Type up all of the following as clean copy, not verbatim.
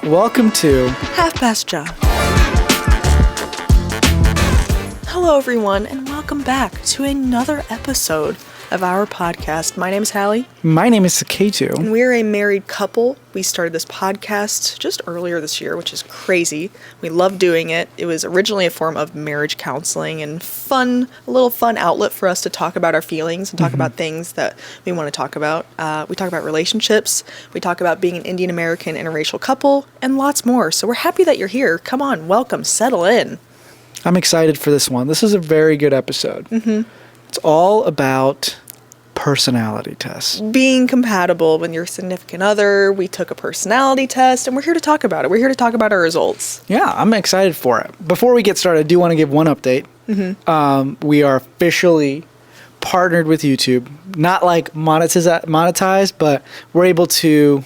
Welcome to Half Past Job. Hello, everyone, and welcome back to another episode of our podcast. My name is Hallie. My name is Suketu. And we're a married couple. We started this podcast just earlier this year, which is crazy. We love doing it. It was originally a form of marriage counseling and a little fun outlet for us to talk about our feelings and talk about things that we want to talk about. We talk about relationships. We talk about being an Indian American interracial couple and lots more. So we're happy that you're here. Come on, welcome, settle in. I'm excited for this one. This is a very good episode. It's all about personality tests. Being compatible with your significant other. We took a personality test and we're here to talk about it. We're here to talk about our results. Yeah, I'm excited for it. Before we get started, I do want to give one update. We are officially partnered with YouTube. Not like monetized, but we're able to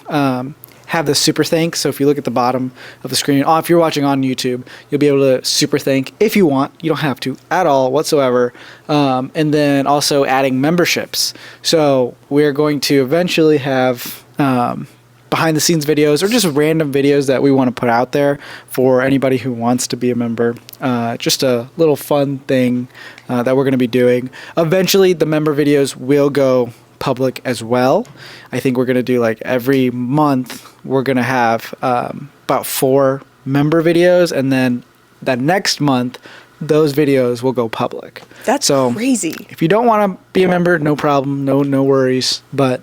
have the super thank. So if you look at the bottom of the screen, if you're watching on YouTube, you'll be able to super thank if you want. You don't have to at all whatsoever. And then also adding memberships. So we're going to eventually have behind the scenes videos or just random videos that we want to put out there for anybody who wants to be a member. Just a little fun thing that we're going to be doing. Eventually the member videos will go public as well. I think we're going to do like every month we're going to have about 4 member videos, and then that next month those videos will go public. That's so crazy. If you don't want to be a member, no problem, no worries, but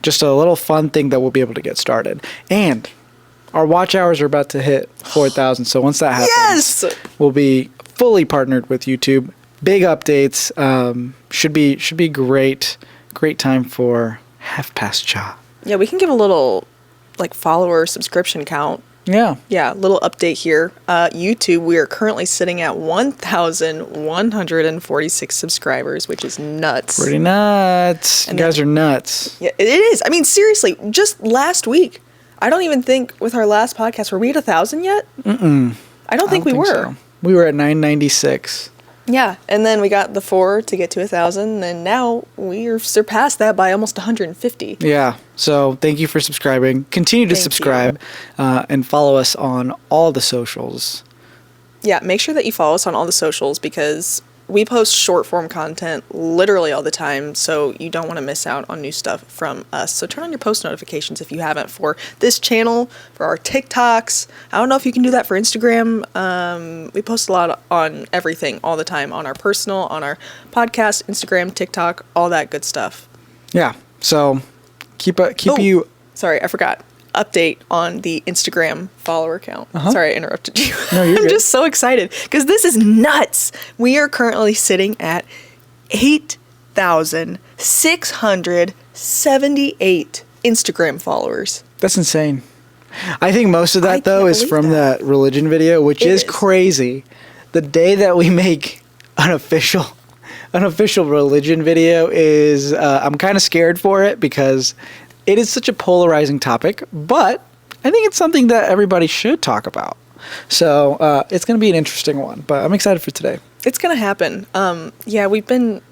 just a little fun thing that we'll be able to get started. And our watch hours are about to hit 4,000, so once that happens, we'll be fully partnered with YouTube. Big updates. Should be great time for Half Past Cha. Yeah, we can give a little like follower subscription count. Yeah, little update here. YouTube, we are currently sitting at 1,146 subscribers, which is nuts. Pretty nuts. You guys are nuts. Yeah, it is. I mean, seriously, just last week, I don't even think with our last podcast, were we at 1,000 yet? I don't think we were. So. We were at 996. Yeah, and then we got the 4 to get to 1,000, and now we are surpassed that by almost 150. Yeah, so thank you for subscribing. Continue to subscribe and follow us on all the socials. Yeah, make sure that you follow us on all the socials because we post short form content literally all the time, so you don't want to miss out on new stuff from us. So turn on your post notifications if you haven't for this channel, for our TikToks. I don't know if you can do that for Instagram. We post a lot on everything all the time, on our personal, on our podcast, Instagram, TikTok, all that good stuff. Yeah, so keep you... Sorry, I forgot. Update on the Instagram follower count. Sorry, I interrupted you. No, you're good. Just so excited because this is nuts. We are currently sitting at 8,678 Instagram followers. That's insane. I think most of that, though, is from that religion video, which is crazy. The day that we make an official religion video is, I'm kind of scared for it because it is such a polarizing topic, but I think it's something that everybody should talk about. So it's going to be an interesting one, but I'm excited for today. It's going to happen. Yeah, we've been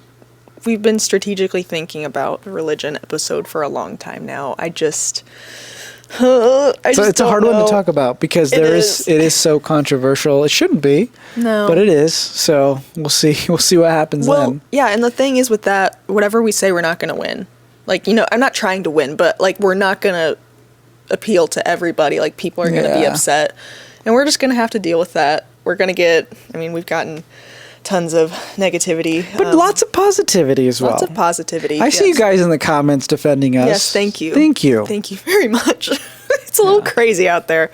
strategically thinking about the religion episode for a long time now. It's a hard one to talk about because it is so controversial. It shouldn't be, but it is. So we'll see what happens then. Yeah, and the thing is with that, whatever we say, we're not going to win. Like, I'm not trying to win, but like we're not going to appeal to everybody. Like people are going to be upset, and we're just going to have to deal with that. We're going to we've gotten tons of negativity, but lots of positivity as well. Lots of positivity. I see you guys in the comments defending us. Yes, thank you. Thank you very much. It's a little crazy out there,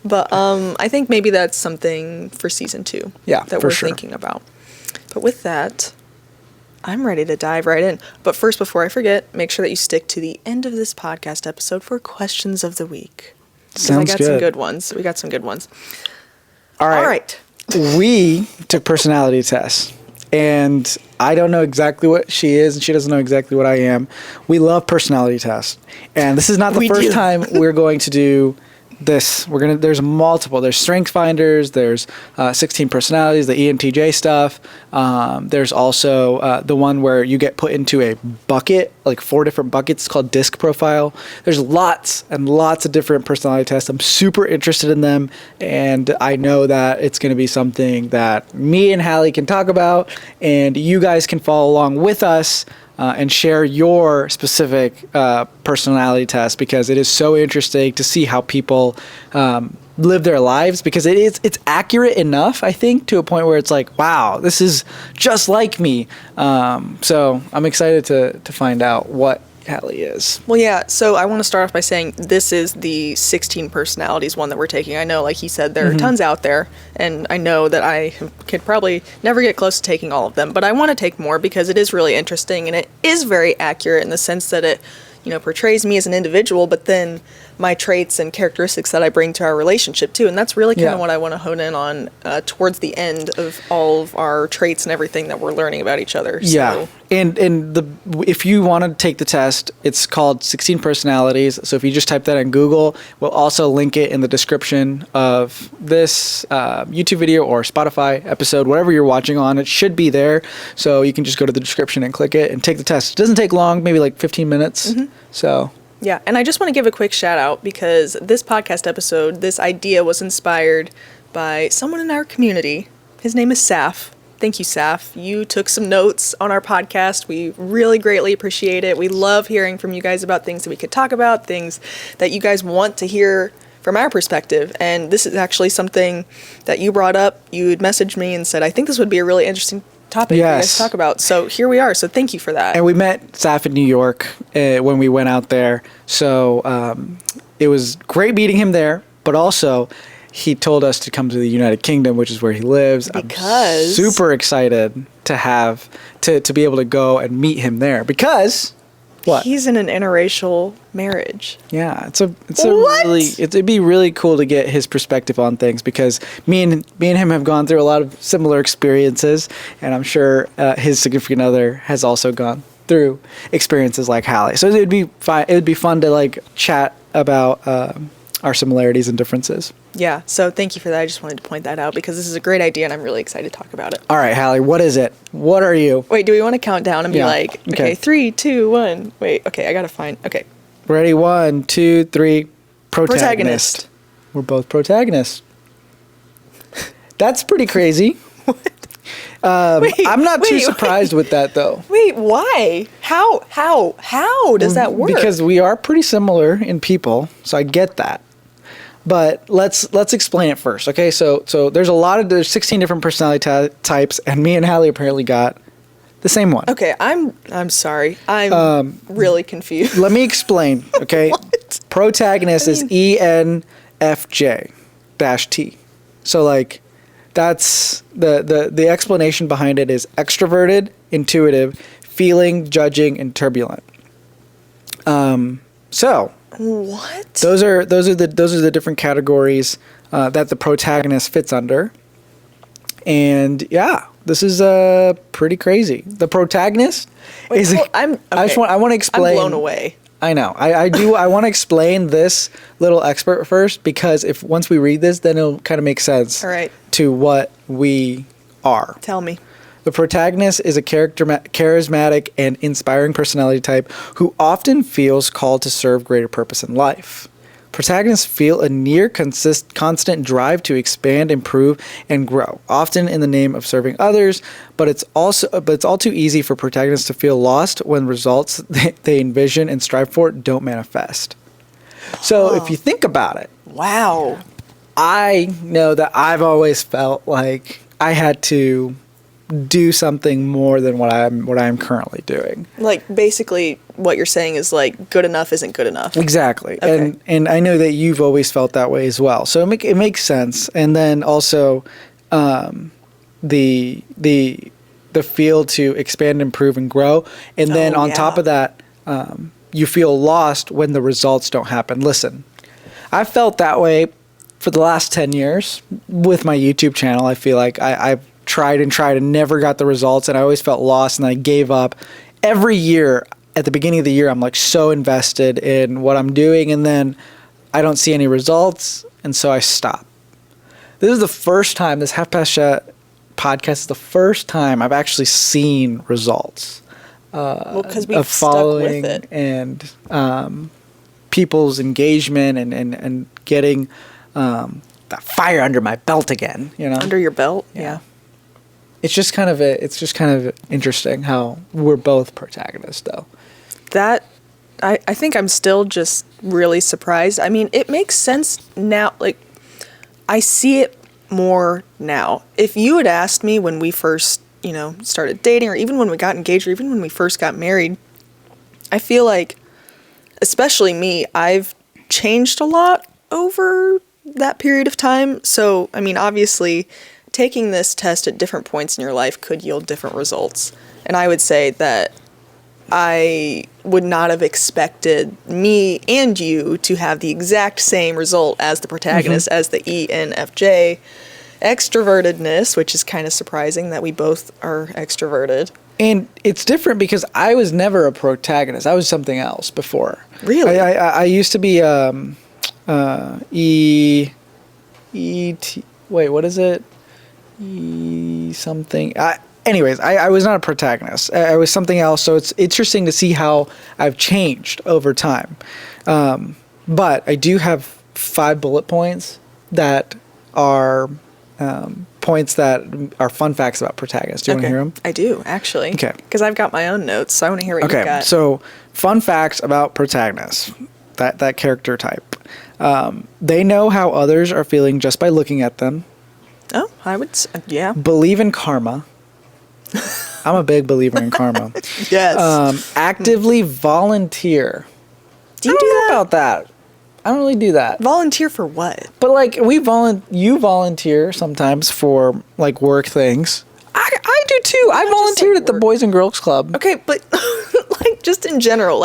but I think maybe that's something for season 2. Yeah, that we're thinking about. But with that, I'm ready to dive right in. But first, before I forget, make sure that you stick to the end of this podcast episode for questions of the week. Sounds good. We got some good ones. All right. We took personality tests, and I don't know exactly what she is, and she doesn't know exactly what I am. We love personality tests, and this is not the first time we're going to do there's multiple. There's strength finders. There's 16 personalities, the ENTJ stuff. There's also the one where you get put into a bucket, like 4 different buckets. It's called disc profile. There's lots and lots of different personality tests. I'm super interested in them, and I know that it's going to be something that me and Hallie can talk about, and you guys can follow along with us. And share your specific personality test, because it is so interesting to see how people live their lives, because it's accurate enough, I think, to a point where it's like, wow, this is just like me. So I'm excited to find out what Hallie is. Well, yeah, so I want to start off by saying this is the 16 personalities one that we're taking. I know, like he said, there are tons out there, and I know that I could probably never get close to taking all of them, but I want to take more because it is really interesting, and it is very accurate in the sense that it, portrays me as an individual, but then my traits and characteristics that I bring to our relationship too. And that's really kind of what I want to hone in on towards the end of all of our traits and everything that we're learning about each other. Yeah. So. And if you want to take the test, it's called 16 Personalities. So if you just type that in Google, we'll also link it in the description of this YouTube video or Spotify episode, whatever you're watching on. It should be there. So you can just go to the description and click it and take the test. It doesn't take long, maybe like 15 minutes. So... Yeah, and I just want to give a quick shout out because this podcast episode, this idea was inspired by someone in our community. His name is Saf. Thank you, Saf. You took some notes on our podcast. We really greatly appreciate it. We love hearing from you guys about things that we could talk about, things that you guys want to hear from our perspective. And this is actually something that you brought up. You had messaged me and said, I think this would be a really interesting topic for you guys to talk about. So here we are. So thank you for that. And we met Saf in New York when we went out there. So it was great meeting him there, but also he told us to come to the United Kingdom, which is where he lives. Because I'm super excited to be able to go and meet him there because what? He's in an interracial marriage. Yeah, it'd be really cool to get his perspective on things because me and him have gone through a lot of similar experiences, and I'm sure his significant other has also gone through experiences like Hallie. So it would be fun to like chat about our similarities and differences. Yeah, so thank you for that. I just wanted to point that out because this is a great idea and I'm really excited to talk about it. All right, Hallie, what is it? What are you? Wait, do we want to count down and be like, okay, 3, 2, 1. Wait, okay, I gotta find, okay. Ready, 1, 2, 3. Protagonist. We're both protagonists. That's pretty crazy. What? I'm not too surprised with that though. Wait, why? How does that work? Because we are pretty similar in people, so I get that. But let's explain it first, okay? So there's 16 different personality types, and me and Hallie apparently got the same one. Okay, I'm sorry. I'm really confused. Let me explain, okay? Protagonist is ENFJ-T. So like that's the explanation behind it is extroverted, intuitive, feeling, judging, and turbulent. So what? Those are the different categories that the protagonist fits under. And yeah, this is pretty crazy. The protagonist is. Well, okay. I want to explain. I'm blown away. I know. I do. I want to explain this little expert first because once we read this, then it'll kind of make sense. All right. To what we are. Tell me. The protagonist is a charismatic and inspiring personality type who often feels called to serve greater purpose in life. Protagonists feel a near constant drive to expand, improve, and grow, often in the name of serving others, but it's all too easy for protagonists to feel lost when results they envision and strive for don't manifest. So if you think about it, wow. I know that I've always felt like I had to do something more than what I'm currently doing. Like basically what you're saying is like good enough isn't good enough. Exactly. Okay. And I know that you've always felt that way as well. So it makes sense. And then also the feel to expand, improve, and grow. And then on top of that, you feel lost when the results don't happen. Listen, I've felt that way for the last 10 years with my YouTube channel. I feel like I've tried and never got the results, and I always felt lost, and I gave up. Every year, at the beginning of the year, I'm like so invested in what I'm doing, and then I don't see any results, and so I stop. This is the first time, this Half Past Chat podcast is the first time I've actually seen results. Well, because we've stuck with it. And people's engagement and getting that fire under my belt again, you know? Under your belt? Yeah. It's just kind of interesting how we're both protagonists, though. I think I'm still just really surprised. I mean, it makes sense now. Like, I see it more now. If you had asked me when we first, started dating, or even when we got engaged, or even when we first got married, I feel like, especially me, I've changed a lot over that period of time. So, I mean, obviously, taking this test at different points in your life could yield different results. And I would say that I would not have expected me and you to have the exact same result as the protagonist, as the ENFJ. Extrovertedness, which is kind of surprising that we both are extroverted. And it's different because I was never a protagonist. I was something else before. Really? I used to be wait, what is it? Something. Anyways, I was not a protagonist. I was something else. So it's interesting to see how I've changed over time. But I do have 5 bullet points that are points that are fun facts about protagonists. Do you want to hear them? I do, actually. Okay. Because I've got my own notes, so I want to hear what you've got. So fun facts about protagonists, that character type. They know how others are feeling just by looking at them. Oh, I would yeah. Believe in karma. I'm a big believer in karma. Yes. Actively volunteer. Do you do that? About that. I don't really do that. Volunteer for what? But like you volunteer sometimes for like work things. I do too. I volunteered at the Boys and Girls Club. Okay, but like just in general,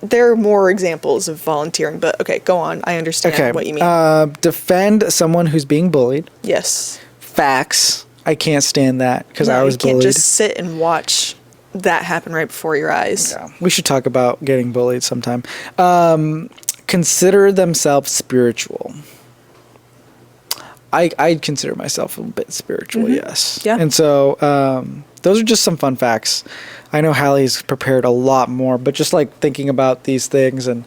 there are more examples of volunteering, but okay, go on. I understand what you mean. Defend someone who's being bullied. Yes. Facts. I can't stand that because I was bullied. You can't just sit and watch that happen right before your eyes. Yeah. We should talk about getting bullied sometime. Consider themselves spiritual. I'd consider myself a bit spiritual, yes. Yeah. And so those are just some fun facts. I know Hallie's prepared a lot more, but just like thinking about these things and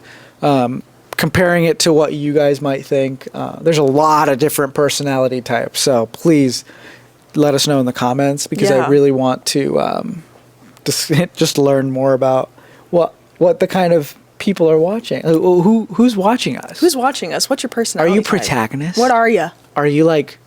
comparing it to what you guys might think, there's a lot of different personality types. So please let us know in the comments because I really want to just learn more about what the kind of people are watching. Who's watching us? Who's watching us? What's your personality? Are you type? protagonist? What are you? Are you like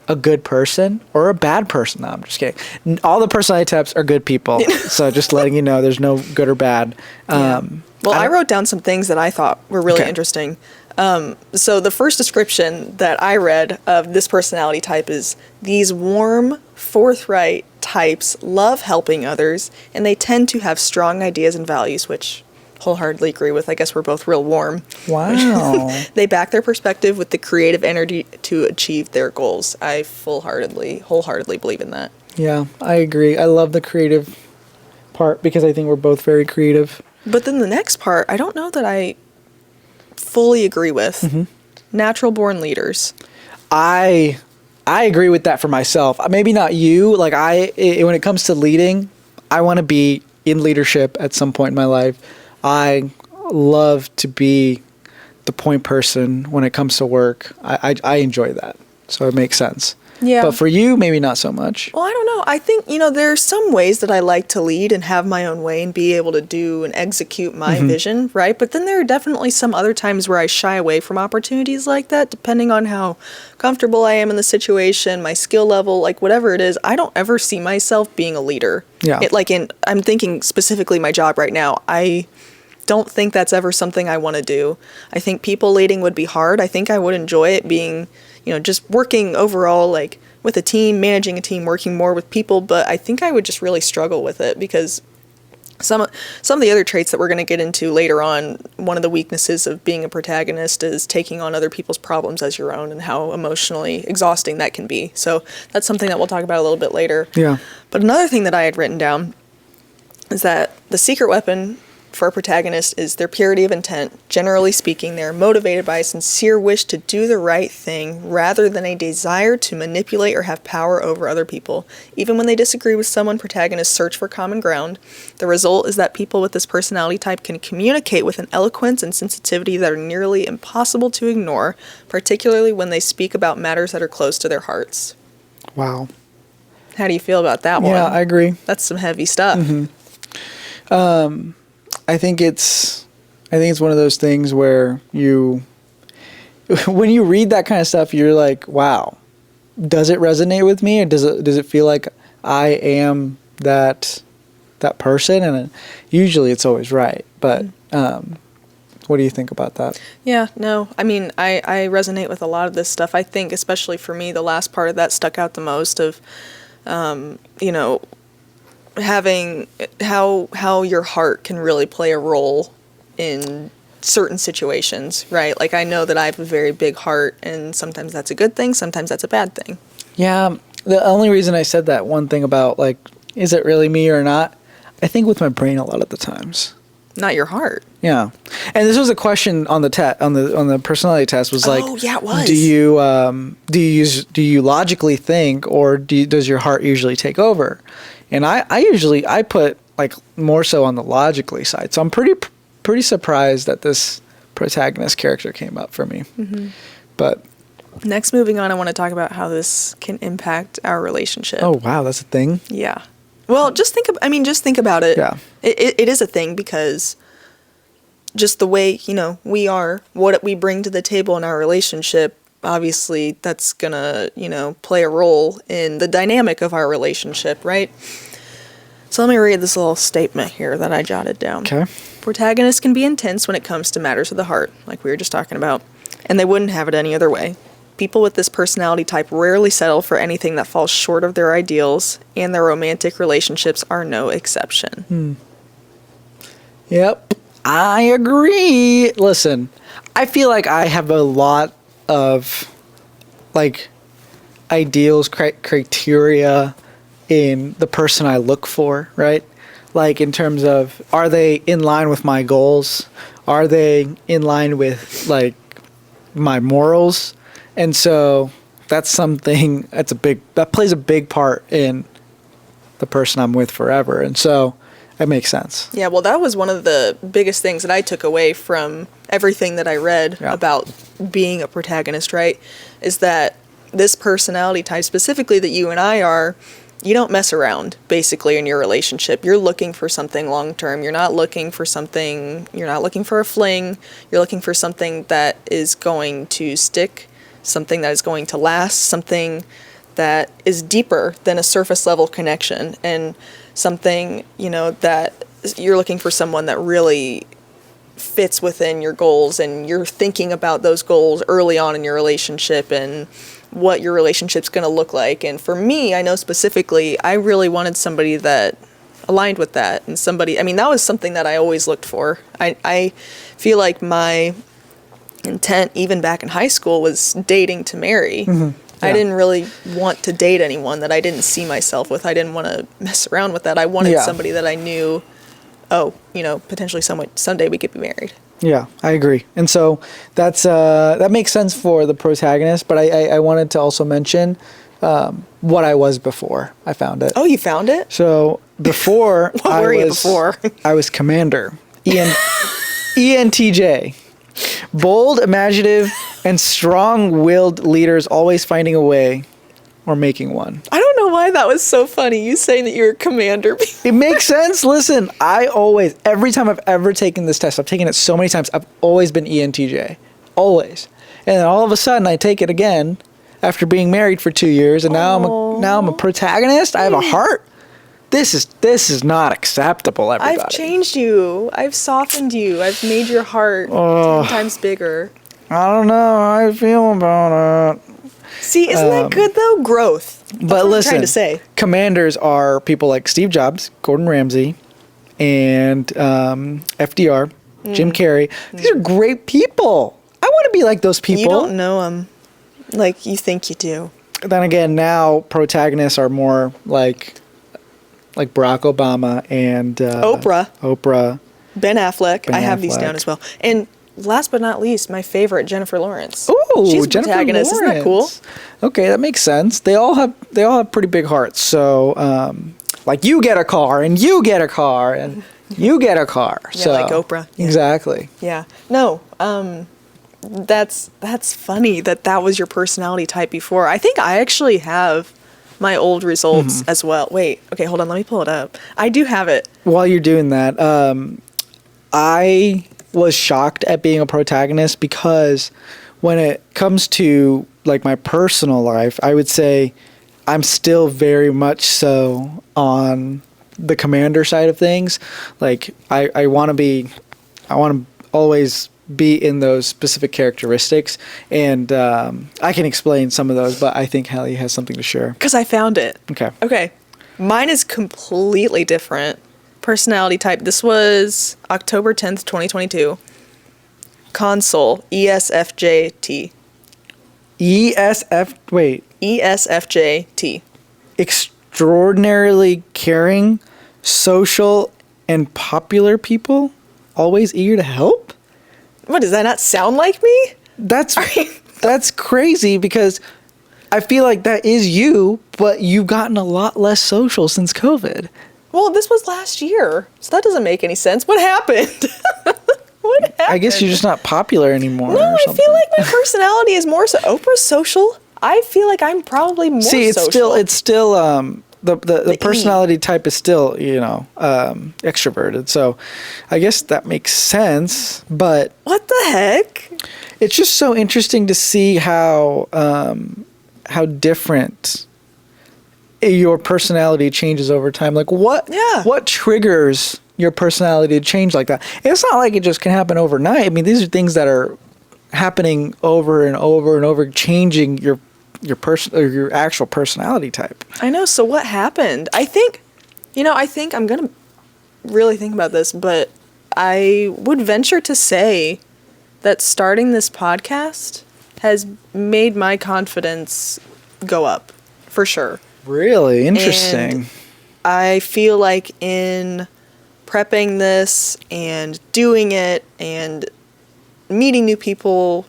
a good person or a bad person? No, I'm just kidding. All the personality types are good people. So just letting you know, there's no good or bad. Well, I wrote down some things that I thought were really interesting. So the first description that I read of this personality type is these warm, forthright types love helping others, and they tend to have strong ideas and values, which wholeheartedly agree with. I guess we're both real warm. Wow. They back their perspective with the creative energy to achieve their goals. I wholeheartedly believe in that. Yeah, I agree. I love the creative part because I think we're both very creative. But then the next part, I don't know that I fully agree with. Natural born leaders. I agree with that for myself. Maybe not you. Like when it comes to leading, I want to be in leadership at some point in my life. I love to be the point person when it comes to work. I enjoy that. So it makes sense. Yeah. But for you, maybe not so much. Well, I don't know. I think, there are some ways that I like to lead and have my own way and be able to do and execute my vision, right? But then there are definitely some other times where I shy away from opportunities like that, depending on how comfortable I am in the situation, my skill level, like whatever it is. I don't ever see myself being a leader. Yeah. I'm thinking specifically my job right now. I don't think that's ever something I want to do. I think people leading would be hard. I think I would enjoy it being just working overall, like with a team, managing a team, working more with people, but I think I would just really struggle with it because some of the other traits that we're going to get into later on, one of the weaknesses of being a protagonist is taking on other people's problems as your own and how emotionally exhausting that can be. So that's something that we'll talk about a little bit later. Yeah. But another thing that I had written down is that the secret weapon for a protagonist is their purity of intent. Generally speaking, they are motivated by a sincere wish to do the right thing rather than a desire to manipulate or have power over other people. Even when they disagree with someone, protagonists search for common ground. The result is that people with this personality type can communicate with an eloquence and sensitivity that are nearly impossible to ignore, particularly when they speak about matters that are close to their hearts. Wow. How do you feel about that one? Yeah, I agree. That's some heavy stuff. Mm-hmm. I think it's one of those things where when you read that kind of stuff, you're like, wow, does it resonate with me, or does it feel like I am that person? And usually it's always right. But what do you think about that? Yeah, no, I mean, I resonate with a lot of this stuff. I think, especially for me, the last part of that stuck out the most of, having how your heart can really play a role in certain situations, right? Like, I know that I have a very big heart, and sometimes that's a good thing, sometimes that's a bad thing. Yeah, the only reason I said that one thing about, like, is it really me or not, I think with my brain a lot of the times. Not your heart. Yeah, and this was a question on the on the personality test. Was like, oh yeah, it was. Do you logically think, or does your heart usually take over? And I put like more so on the logically side. So I'm pretty surprised that this protagonist character came up for me. Mm-hmm. But next, moving on, I want to talk about how this can impact our relationship. Oh wow, that's a thing. Yeah. Well, just think about it. Yeah. It is a thing, because just the way, we are, what we bring to the table in our relationship, obviously that's gonna, play a role in the dynamic of our relationship, right? So let me read this little statement here that I jotted down. Okay. Protagonists can be intense when it comes to matters of the heart, like we were just talking about, and they wouldn't have it any other way. People with this personality type rarely settle for anything that falls short of their ideals, and their romantic relationships are no exception. Yep, I agree. Listen, I feel like I have a lot of, like, ideals, criteria in the person I look for, right? Like, in terms of, are they in line with my goals? Are they in line with, like, my morals? And so that's something that plays a big part in the person I'm with forever. And so it makes sense. Yeah, well, that was one of the biggest things that I took away from everything that I read about being a protagonist, right? Is that this personality type, specifically that you and I are, you don't mess around, basically, in your relationship. You're looking for something long-term. You're not looking for a fling. You're looking for something that is going to stick, something that is going to last, something that is deeper than a surface level connection, and something, that you're looking for someone that really fits within your goals, and you're thinking about those goals early on in your relationship and what your relationship's going to look like. And for me, I know specifically, I really wanted somebody that aligned with that, and that was something that I always looked for. I feel like my intent, even back in high school, was dating to marry. Mm-hmm. Yeah. I didn't really want to date anyone that I didn't see myself with. I didn't want to mess around with that. I wanted somebody that I knew, potentially someday we could be married. Yeah, I agree. And so that makes sense for the protagonist, but I wanted to also mention what I was before I found it. Oh, you found it? So before what were you before? I was Commander. ENTJ. Bold, imaginative, and strong-willed leaders always finding a way or making one. I don't know why that was so funny, you saying that you're a commander. It makes sense. Listen, every time I've ever taken this test, I've taken it so many times, I've always been ENTJ. Always. And then all of a sudden, I take it again after being married for 2 years, and now I'm a protagonist. I have a heart. This is not acceptable, everybody. I've changed you. I've softened you. I've made your heart 10 times bigger. I don't know how I feel about it. See, isn't that good, though? Growth. That's but what listen, I'm trying to say. Commanders are people like Steve Jobs, Gordon Ramsay, and FDR, Jim Carrey. These are great people. I want to be like those people. You don't know them like you think you do. Then again, now protagonists are more like Barack Obama and Oprah. Ben Affleck. Ben I have these Affleck. down as well. And last but not least, my favorite, Jennifer Lawrence. Ooh, she's a Jennifer protagonist. Lawrence. Isn't that cool? Okay, that makes sense. They all have pretty big hearts. So, like, you get a car, and you get a car, and you get a car. Yeah, so, like Oprah. Yeah. Exactly. Yeah. No. That's funny that was your personality type before. I think I actually have my old results as well. Wait. Okay. Hold on. Let me pull it up. I do have it. While you're doing that, I was shocked at being a protagonist because when it comes to like my personal life, I would say I'm still very much so on the commander side of things. Like I want to always be in those specific characteristics, and I can explain some of those, but I think Hallie has something to share. Because I found it. Okay. Mine is completely different. Personality type. This was October 10th, 2022. Console, ESFJT. ESFJT. Extraordinarily caring, social, and popular people, always eager to help. What, does that not sound like me? That's crazy because I feel like that is you, but you've gotten a lot less social since COVID. Well, this was last year, so that doesn't make any sense. What happened? What happened? I guess you're just not popular anymore. No, I feel like my personality is more so. Oprah's social. I feel like I'm probably more social. It's still the personality type is still, extroverted. So I guess that makes sense, but what the heck? It's just so interesting to see how different your personality changes over time. Like what triggers your personality to change like that? It's not like it just can happen overnight. I mean, these are things that are happening over and over and over, changing your actual personality type. I know. So what happened? I think I'm going to really think about this, but I would venture to say that starting this podcast has made my confidence go up, for sure. Really interesting. And I feel like in prepping this and doing it and meeting new people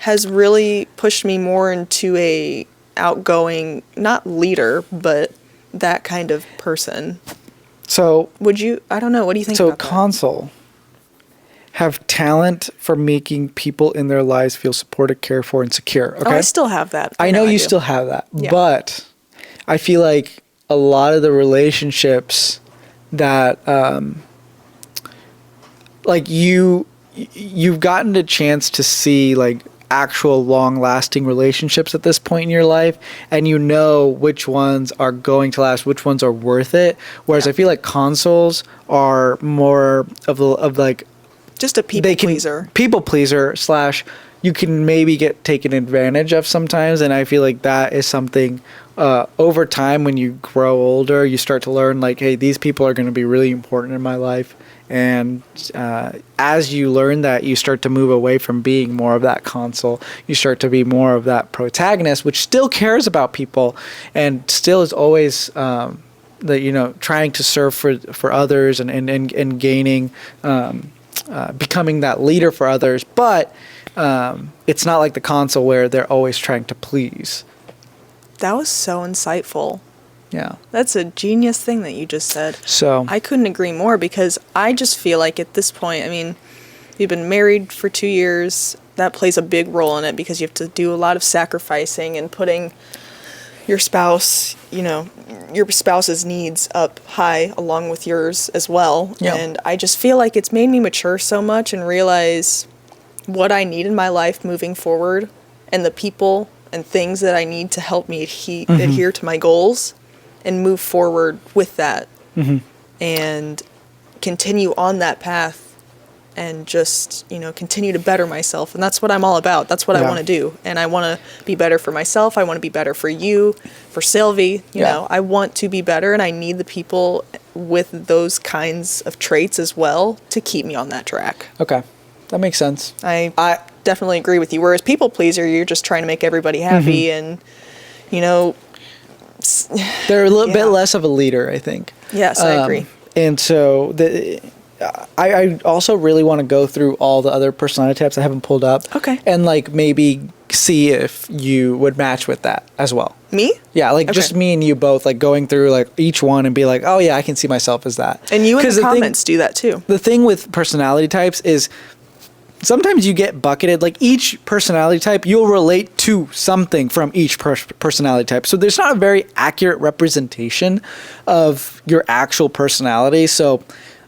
has really pushed me more into a outgoing, not leader, but that kind of person. So I don't know, what do you think about that? So Console have talent for making people in their lives feel supported, cared for, and secure. Okay? Oh, I still have that. I know you still have that. Yeah. But I feel like a lot of the relationships that like you've gotten a chance to see like actual long-lasting relationships at this point in your life, and you know which ones are going to last, which ones are worth it. Whereas I feel like Consoles are more of like just a people pleaser / you can maybe get taken advantage of sometimes. And I feel like that is something over time, when you grow older, you start to learn like, hey, these people are going to be really important in my life. And as you learn that, you start to move away from being more of that Console. You start to be more of that protagonist, which still cares about people and still is always trying to serve for others and gaining becoming that leader for others. But it's not like the Console where they're always trying to please. That was so insightful. Yeah. That's a genius thing that you just said. So I couldn't agree more, because I just feel like at this point, I mean, you've been married for 2 years. That plays a big role in it, because you have to do a lot of sacrificing and putting your spouse, your spouse's needs up high along with yours as well. Yeah. And I just feel like it's made me mature so much and realize what I need in my life moving forward, and the people and things that I need to help me adhere to my goals and move forward with that, and continue on that path, and just, continue to better myself. And that's what I'm all about. That's what I want to do. And I want to be better for myself. I want to be better for you, for Sylvie. You know, I want to be better, and I need the people with those kinds of traits as well to keep me on that track. Okay. That makes sense. I definitely agree with you. Whereas people pleaser, you're just trying to make everybody happy, and, they're a little bit less of a leader, I think. Yes, I agree. And so I also really want to go through all the other personality types I haven't pulled up. Okay. And like maybe see if you would match with that as well. Me? Yeah, like just me and you both, like going through like each one and be like, oh yeah, I can see myself as that. And you in the comments do that too. The thing with personality types is sometimes you get bucketed. Like each personality type, you'll relate to something from each personality type. So there's not a very accurate representation of your actual personality. So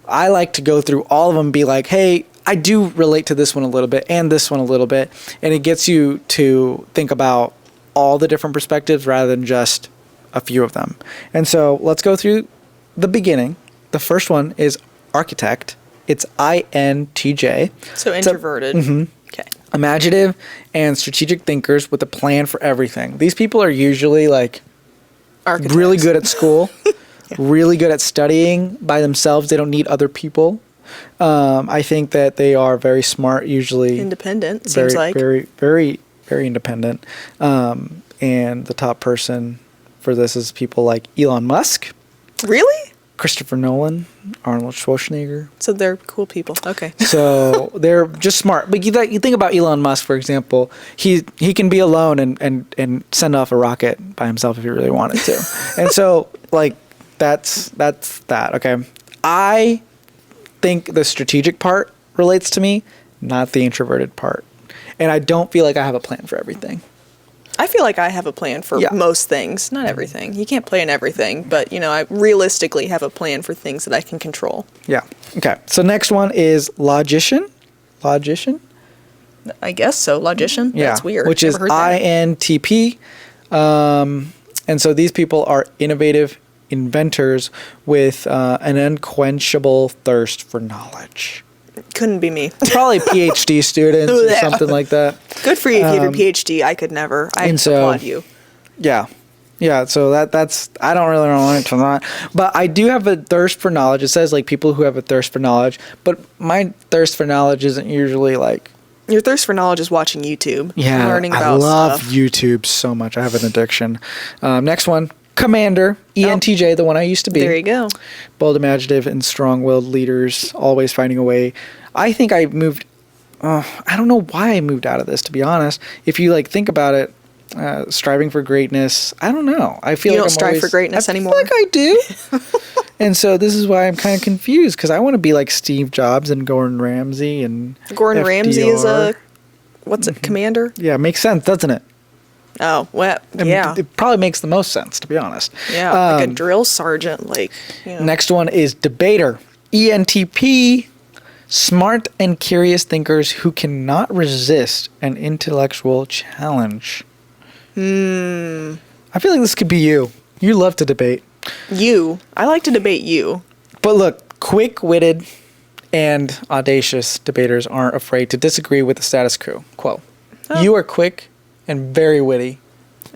I like to go through all of them and be like, hey, I do relate to this one a little bit and this one a little bit. And it gets you to think about all the different perspectives rather than just a few of them. And so let's go through the beginning. The first one is architect. It's INTJ. So introverted. Okay. Imaginative and strategic thinkers with a plan for everything. These people are usually like Architects. really good at school, really good at studying by themselves. They don't need other people. I think that they are very smart, usually. Independent, it seems like. Very independent. And the top person for this is people like Elon Musk. Really? Christopher Nolan, Arnold Schwarzenegger. So they're cool people. Okay. So they're just smart. But you think about Elon Musk, for example. He can be alone and send off a rocket by himself if he really wanted to. And so like that's that. Okay. I think the strategic part relates to me, not the introverted part. And I don't feel like I have a plan for everything. I feel like I have a plan for most things, not everything. You can't plan everything, but I realistically have a plan for things that I can control. Yeah. Okay. So next one is logician. Logician? I guess so. Logician? Yeah. That's weird. Which is INTP. And so these people are innovative inventors with an unquenchable thirst for knowledge. Couldn't be me. Probably PhD students or something like that. Good for you if you have a PhD. I could never. I applaud you. Yeah. Yeah, so that's I don't really relate to that. But I do have a thirst for knowledge. It says like people who have a thirst for knowledge, but my thirst for knowledge isn't usually like your thirst for knowledge is watching YouTube. Yeah, learning about I love stuff. YouTube so much. I have an addiction. Next one, commander, ENTJ, the one I used to be. There you go. Bold, imaginative, and strong-willed leaders, always finding a way. I think I moved. I don't know why I moved out of this, to be honest. If you like think about it, striving for greatness. I don't know. I feel you like don't strive for greatness anymore. I feel like I do. And so this is why I'm kind of confused because I want to be like Steve Jobs and Gordon Ramsay and Gordon FDR. Ramsay is a commander? Yeah, it makes sense, doesn't it? Oh, well, yeah. It probably makes the most sense, to be honest. Yeah, like a drill sergeant. Next one is debater. ENTP, smart and curious thinkers who cannot resist an intellectual challenge. I feel like this could be you. You love to debate. I like to debate you. But look, quick-witted and audacious debaters aren't afraid to disagree with the status quo. Oh. You are quick and very witty.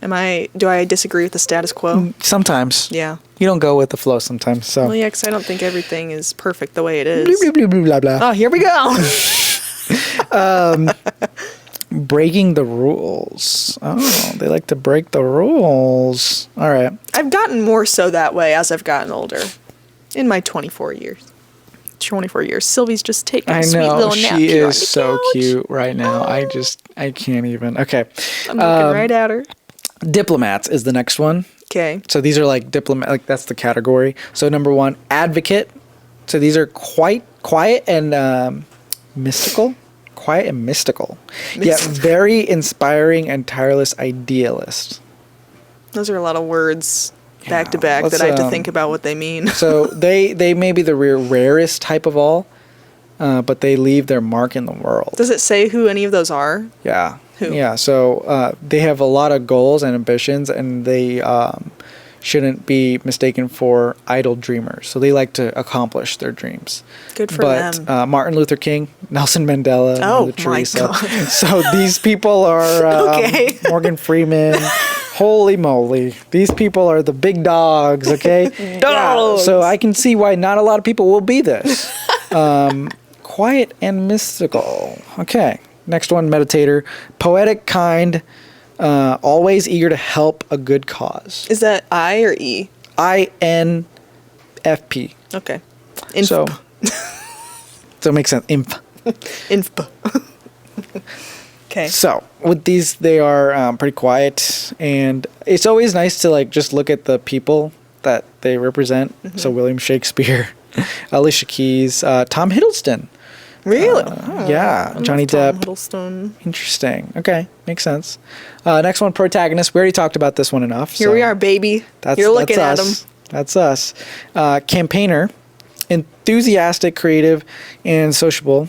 Do I disagree with the status quo? Sometimes. Yeah. You don't go with the flow sometimes. So. Well, yeah, because I don't think everything is perfect the way it is. Blah, blah, blah, blah, blah. Oh, here we go. Breaking the rules. Oh, they like to break the rules. All right. I've gotten more so that way as I've gotten older. In my 24 years. Sylvie's just taking a sweet little nap. She is so cute right now. Oh. I can't even. Okay. I'm looking right at her. Diplomats is the next one. Okay. So these are like that's the category. So number 1, advocate. So these are quite quiet and mystical. Quiet and mystical. Yet very inspiring and tireless idealist. Those are a lot of words back to back that I have to think about what they mean. So they may be the rarest type of all, but they leave their mark in the world. Does it say who any of those are? Yeah. Who? Yeah. So they have a lot of goals and ambitions, and they shouldn't be mistaken for idle dreamers. So they like to accomplish their dreams. Good for them. But Martin Luther King, Nelson Mandela, Mother Teresa. My God. So these people are Morgan Freeman. Holy moly. These people are the big dogs, okay? Dogs! Yeah, so I can see why not a lot of people will be this. Quiet and mystical. Okay. Next one, meditator. Poetic, kind, always eager to help a good cause. Is that I or E? INFP. Okay. So it makes sense. Inf. Infp. Okay. So with these, they are pretty quiet, and it's always nice to like just look at the people that they represent. Mm-hmm. So William Shakespeare, Alicia Keys, Tom Hiddleston. Really? Yeah, Johnny Depp. Tom Hiddleston. Interesting. Okay, makes sense. Next one, protagonist. We already talked about this one enough. Here we are, baby. You're looking at him. That's us. Campaigner, enthusiastic, creative, and sociable.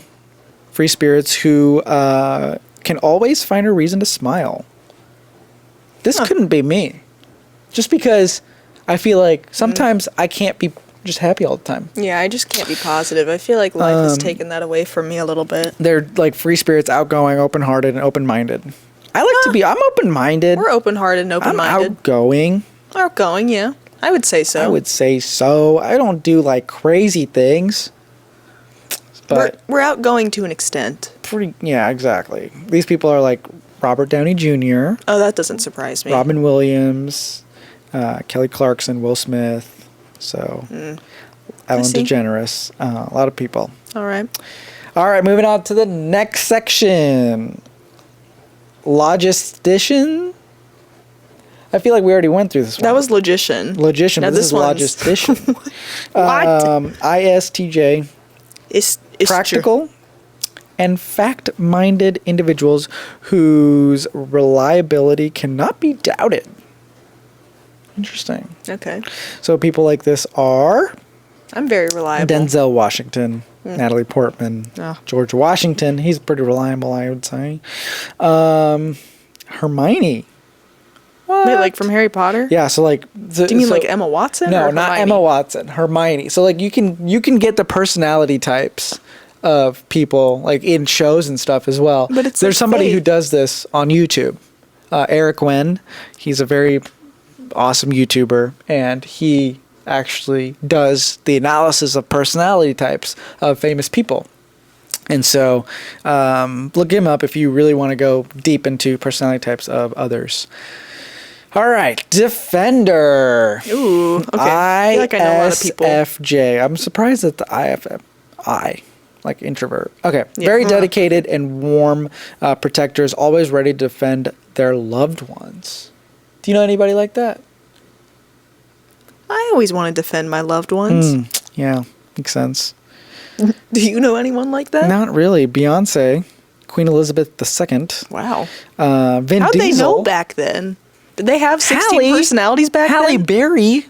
Free spirits who can always find a reason to smile. This couldn't be me. Just because I feel like sometimes I can't be just happy all the time. Yeah, I just can't be positive. I feel like life has taken that away from me a little bit. They're like free spirits, outgoing, open-hearted, and open-minded. I like to be, I'm open-minded. We're open-hearted and open-minded. I'm outgoing. Outgoing, yeah. I would say so. I don't do like crazy things. But we're outgoing to an extent. Yeah, exactly. These people are like Robert Downey Jr. Oh, that doesn't surprise me. Robin Williams, Kelly Clarkson, Will Smith. So, Ellen DeGeneres, a lot of people. All right, moving on to the next section. Logistician? I feel like we already went through this one. That was logician. Logician, now but this is logistician. What? ISTJ. Is practical and fact-minded individuals whose reliability cannot be doubted. Interesting. Okay. So people like this are... I'm very reliable. Denzel Washington, Natalie Portman, George Washington. He's pretty reliable, I would say. Hermione. What? Wait, like from Harry Potter? Yeah, so like... Do you mean like Emma Watson? No, or not Emma Watson. Hermione. So like you can get the personality types of people like in shows and stuff as well. But it's there's somebody who does this on YouTube. Eric Wen. He's a very awesome YouTuber, and he actually does the analysis of personality types of famous people. And so look him up if you really want to go deep into personality types of others. All right, Defender. Ooh, okay. I feel like I know a lot of people. ISFJ. I'm surprised that the I, like introvert. Okay, yeah. Very dedicated and warm protectors, always ready to defend their loved ones. Do you know anybody like that? I always want to defend my loved ones. Yeah, makes sense. Do you know anyone like that? Not really. Beyonce, Queen Elizabeth II. Wow. Vin How'd Diesel. they know back then? Did they have 16 personalities back then? Halle Berry.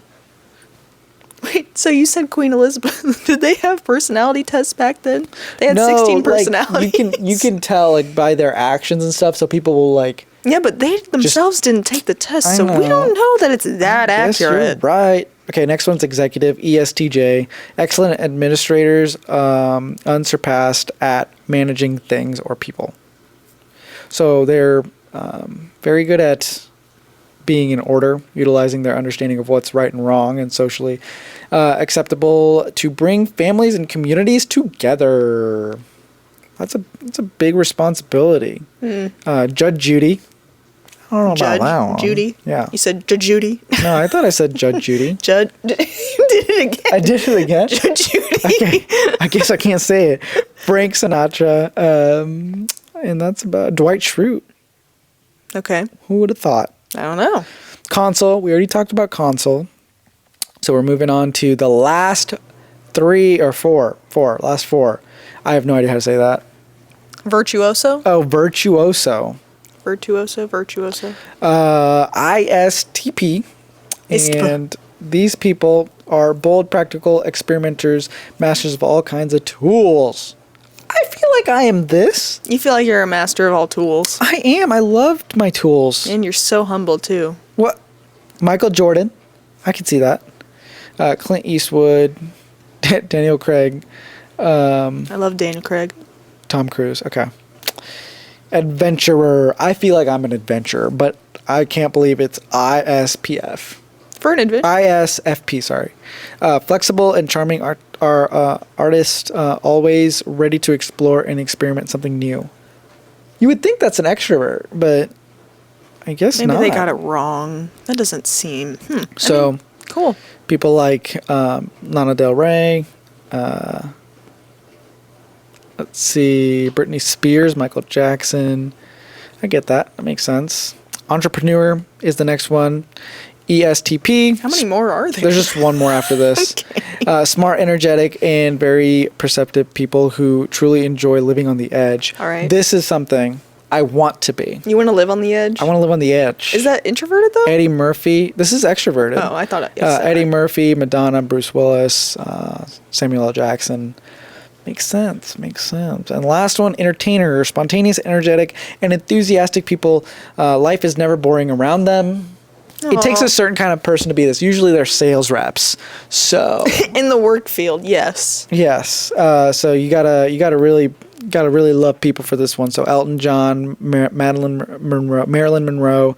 Wait, so you said Queen Elizabeth. Did they have personality tests back then? They had 16 personalities. Like, you can tell like by their actions and stuff, so people will like... Yeah, but they themselves didn't take the test, so we don't know that it's that accurate. You're right. Okay, next one's executive, ESTJ. Excellent administrators, unsurpassed at managing things or people. So they're very good at being in order, utilizing their understanding of what's right and wrong, and socially acceptable to bring families and communities together. That's a big responsibility. Judge Judy. I don't know Judge about that one. Judy? Yeah. You said Judge Judy? No, I thought I said Judge Judy. You did it again. I did it again? Judge Judy. Okay. I guess I can't say it. Frank Sinatra. And that's about Dwight Schrute. Okay. Who would have thought? I don't know. Consul. We already talked about Consul. So we're moving on to the last last four. I have no idea how to say that. Virtuoso? Oh, virtuoso. Virtuoso. ISTP. And these people are bold, practical experimenters, masters of all kinds of tools. I feel like I am this. You feel like you're a master of all tools. I am. I loved my tools. And you're so humble, too. What? Michael Jordan. I can see that. Clint Eastwood. Daniel Craig. I love Daniel Craig. Tom Cruise. Okay. Adventurer. I feel like I'm an adventurer, but I can't believe it's ISPF. For an adventure. ISFP, sorry. Flexible and charming artist, always ready to explore and experiment something new. You would think that's an extrovert, but I guess Maybe not. they got it wrong. That doesn't seem... So, cool. People like Lana Del Rey, Let's see. Britney Spears, Michael Jackson. I get that. That makes sense. Entrepreneur is the next one. ESTP. How many more are there? There's just one more after this. Okay. Smart, energetic, and very perceptive people who truly enjoy living on the edge. All right. This is something I want to be. You want to live on the edge? I want to live on the edge. Is that introverted, though? Eddie Murphy. This is extroverted. Oh, I thought it Eddie Murphy, Madonna, Bruce Willis, Samuel L. Jackson. Makes sense. And last one, entertainer. Spontaneous, energetic, and enthusiastic people. Life is never boring around them. Aww. It takes a certain kind of person to be this. Usually they're sales reps. So in the work field, yes. Yes. So you gotta really love people for this one. So Elton John, Marilyn Monroe,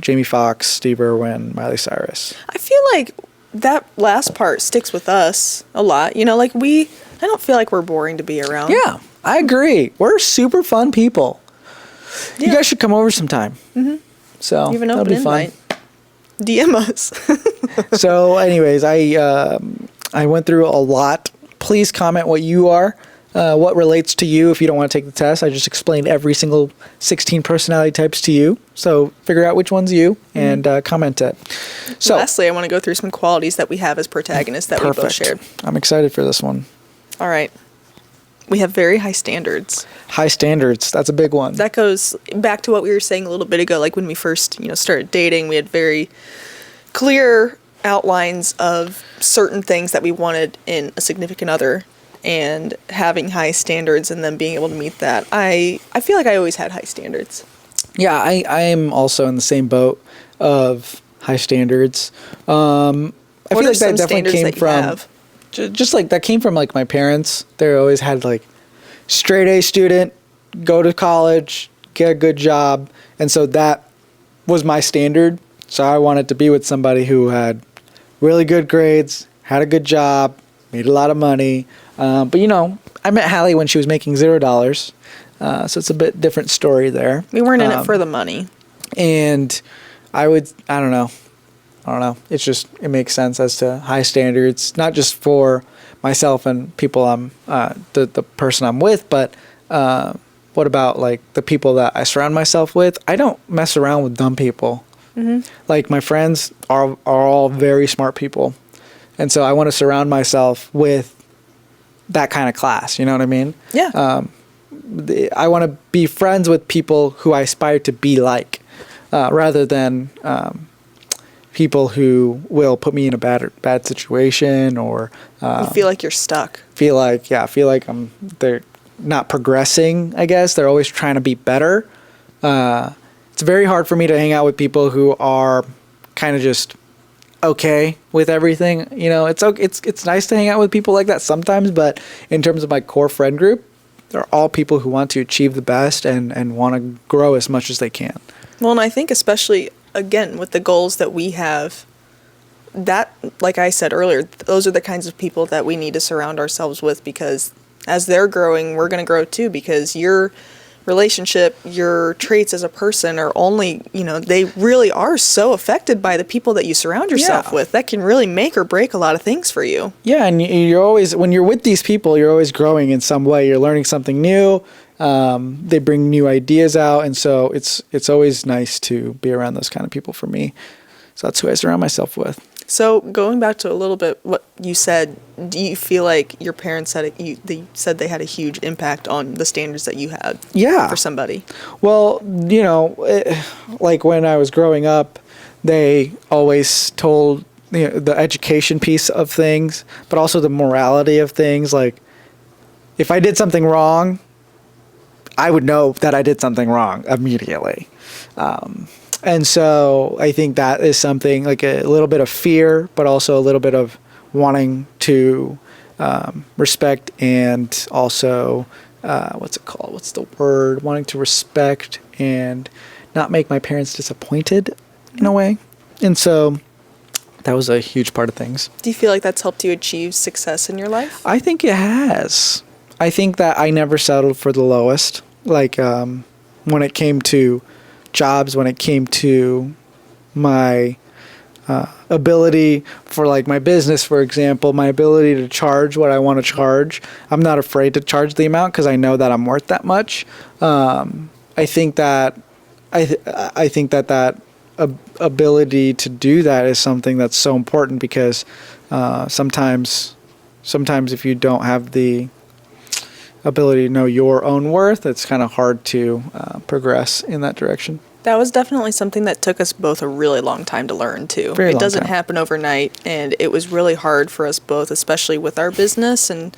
Jamie Foxx, Steve Irwin, Miley Cyrus. I feel like that last part sticks with us a lot. You know, like I don't feel like we're boring to be around. Yeah, I agree. We're super fun people. Yeah. You guys should come over sometime. Mm-hmm. So you have an that'll open be fun. invite. DM us. So, anyways, I went through a lot. Please comment what you are, what relates to you. If you don't want to take the test, I just explained every single 16 personality types to you. So figure out which one's you and comment it. So, lastly, I want to go through some qualities that we have as protagonists that we both shared. I'm excited for this one. All right. We have very high standards. High standards. That's a big one. That goes back to what we were saying a little bit ago. Like when we first, started dating, we had very clear outlines of certain things that we wanted in a significant other, and having high standards and then being able to meet that. I feel like I always had high standards. Yeah, I am also in the same boat of high standards. I feel like that definitely came from... Just like that came from like my parents. They always had like straight A student, go to college, get a good job. And so that was my standard. So I wanted to be with somebody who had really good grades, had a good job, made a lot of money. But I met Hallie when she was making $0. So it's a bit different story there. We weren't in it for the money. And I don't know. It makes sense as to high standards, not just for myself and people the person I'm with, but what about like the people that I surround myself with? I don't mess around with dumb people. Mm-hmm. Like my friends are all very smart people. And so I want to surround myself with that kind of class. You know what I mean? Yeah. I want to be friends with people who I aspire to be like, rather than people who will put me in a bad situation or you feel like you're stuck. Feel like they're not progressing. I guess they're always trying to be better. It's very hard for me to hang out with people who are kind of just okay with everything. It's nice to hang out with people like that sometimes, but in terms of my core friend group, they're all people who want to achieve the best and want to grow as much as they can. Well, and I think especially, again, with the goals that we have, that, like I said earlier, those are the kinds of people that we need to surround ourselves with, because as they're growing, we're going to grow too, because your relationship, your traits as a person are only, they really are so affected by the people that you surround yourself with. That can really make or break a lot of things for you. Yeah, and you're always, when you're with these people, you're always growing in some way. You're learning something new. They bring new ideas out, and so it's always nice to be around those kind of people for me. So that's who I surround myself with. So going back to a little bit what you said, do you feel like your parents they said they had a huge impact on the standards that you had for somebody? Well, like when I was growing up, they always told the education piece of things, but also the morality of things. Like if I did something wrong, I would know that I did something wrong immediately. And so I think that is something like a little bit of fear, but also a little bit of wanting to respect, and also, what's it called? What's the word? Wanting to respect and not make my parents disappointed in a way. And so that was a huge part of things. Do you feel like that's helped you achieve success in your life? I think it has. I think that I never settled for the lowest. Like when it came to jobs, when it came to my ability for like my business, for example, my ability to charge what I want to charge. I'm not afraid to charge the amount because I know that I'm worth that much. I think that I think that ability to do that is something that's so important because sometimes if you don't have the ability to know your own worth, it's kind of hard to progress in that direction. That was definitely something that took us both a really long time to learn too. Very long It doesn't time. happen overnight, and it was really hard for us both, especially with our business and,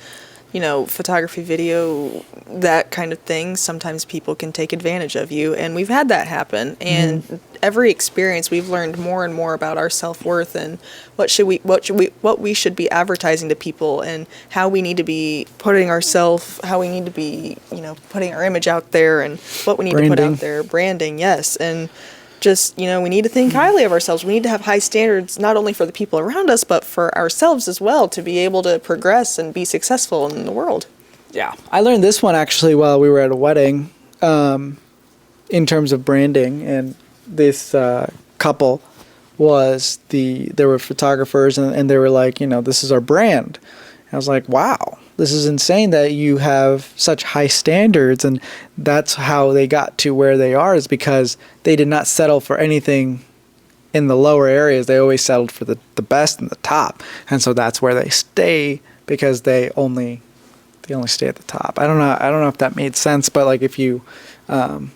you know, photography, video, that kind of thing. Sometimes people can take advantage of you, and we've had that happen. And every experience, we've learned more and more about our self-worth and what we should be advertising to people, and how we need to be putting you know, putting our image out there, and what we need to put out there. Branding, yes. And just, you know, we need to think highly of ourselves. We need to have high standards, not only for the people around us, but for ourselves as well, to be able to progress and be successful in the world. Yeah. I learned this one actually while we were at a wedding, in terms of branding. And this couple there were photographers and they were like, you know, this is our brand. And I was like, wow, this is insane that you have such high standards. And that's how they got to where they are, is because they did not settle for anything in the lower areas. They always settled for the best and the top. And so that's where they stay, because they only stay at the top. I don't know if that made sense, but like if you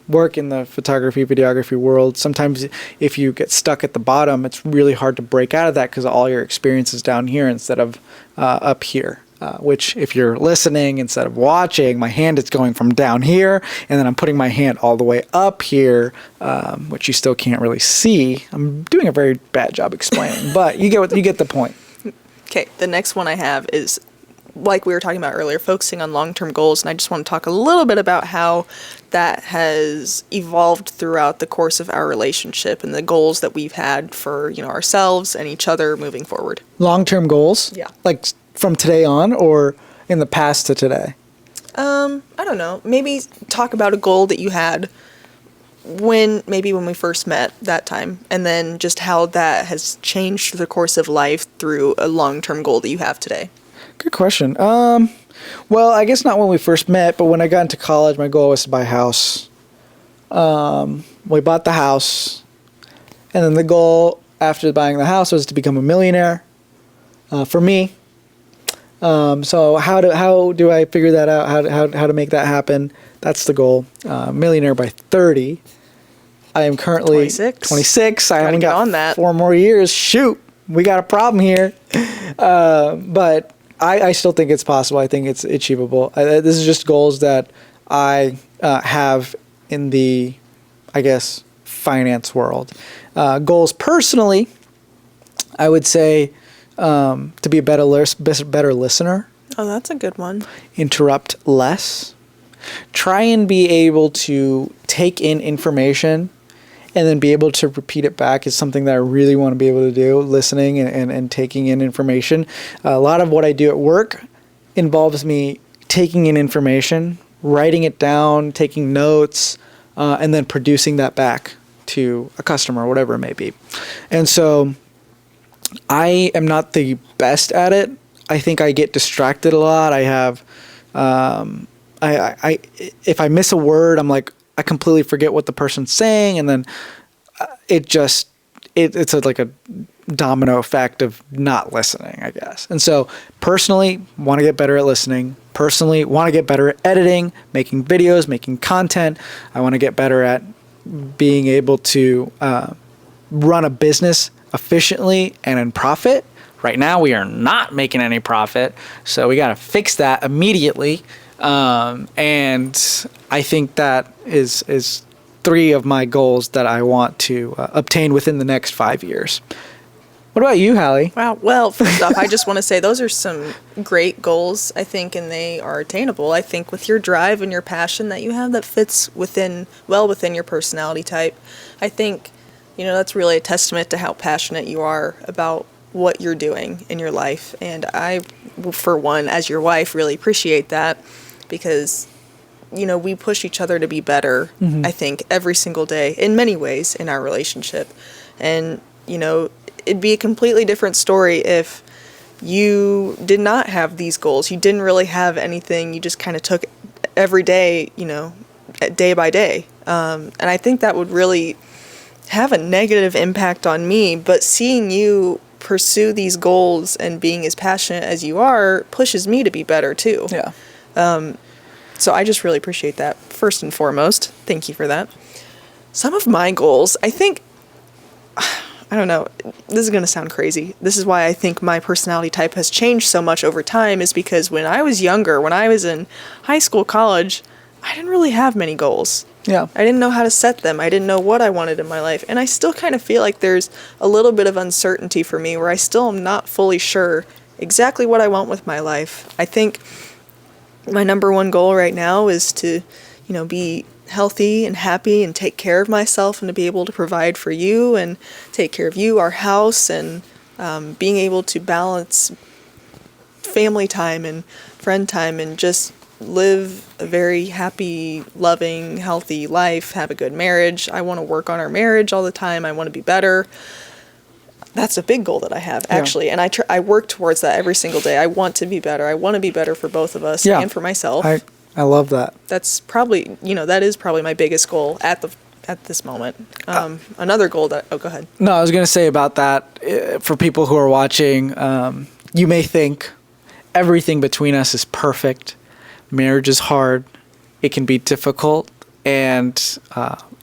work in the photography, videography world, sometimes if you get stuck at the bottom, it's really hard to break out of that because all your experience is down here instead of up here. Which, if you're listening instead of watching, my hand is going from down here, and then I'm putting my hand all the way up here, which you still can't really see. I'm doing a very bad job explaining, but you get the point. Okay, the next one I have is, like we were talking about earlier, focusing on long-term goals, and I just want to talk a little bit about how that has evolved throughout the course of our relationship and the goals that we've had for, you know, ourselves and each other moving forward. Long-term goals? Yeah. Like from today on, or in the past to today? I don't know. Maybe talk about a goal that you had when we first met that time, and then just how that has changed through the course of life through a long-term goal that you have today. Good question. Well, I guess not when we first met, but when I got into college, my goal was to buy a house. We bought the house, and then the goal after buying the house was to become a millionaire. For me. So how do I figure that out? How to make that happen? That's the goal. Millionaire by 30. I am currently 26. I only got on that. 4 more years. Shoot, we got a problem here. But I still think it's possible. I think it's achievable. This is just goals that I have in the, I guess, finance world. Goals personally, I would say to be a better listener. Oh, that's a good one. Interrupt less. Try and be able to take in information and then be able to repeat it back is something that I really want to be able to do, listening and taking in information. A lot of what I do at work involves me taking in information, writing it down, taking notes, and then producing that back to a customer or whatever it may be. And so I am not the best at it. I think I get distracted a lot. I have, if I miss a word, I'm like, I completely forget what the person's saying, and then it's like a domino effect of not listening, I guess. And so personally, want to get better at listening. Personally, want to get better at editing, making videos, making content. I want to get better at being able to run a business efficiently and in profit. Right now, we are not making any profit, so we got to fix that immediately. And I think that is 3 of my goals that I want to obtain within the next 5 years. What about you, Hallie? Wow. Well, first off, I just want to say those are some great goals, I think, and they are attainable. I think with your drive and your passion that you have that fits within your personality type, I think, you know, that's really a testament to how passionate you are about what you're doing in your life. And I, for one, as your wife, really appreciate that, because, you know, we push each other to be better, I think, every single day in many ways in our relationship. And, you know, it'd be a completely different story if you did not have these goals. You didn't really have anything. You just kind of took every day, day by day. And I think that would really have a negative impact on me. But seeing you pursue these goals and being as passionate as you are pushes me to be better too. Yeah. So I just really appreciate that, first and foremost. Thank you for that. Some of my goals, I think, I don't know, this is going to sound crazy. This is why I think my personality type has changed so much over time, is because when I was younger, when I was in high school, college, I didn't really have many goals. Yeah. I didn't know how to set them. I didn't know what I wanted in my life. And I still kind of feel like there's a little bit of uncertainty for me where I still am not fully sure exactly what I want with my life. I think my number one goal right now is to, be healthy and happy and take care of myself and to be able to provide for you and take care of you, our house, and being able to balance family time and friend time and just live a very happy, loving, healthy life, have a good marriage. I want to work on our marriage all the time. I want to be better. That's a big goal that I have, actually. And I work towards that every single day. I want to be better. I want to be better for both of us and for myself. I love that. That's probably, that is probably my biggest goal at this moment. Another goal that, go ahead. No, I was going to say about that, for people who are watching, you may think everything between us is perfect. Marriage is hard. It can be difficult, and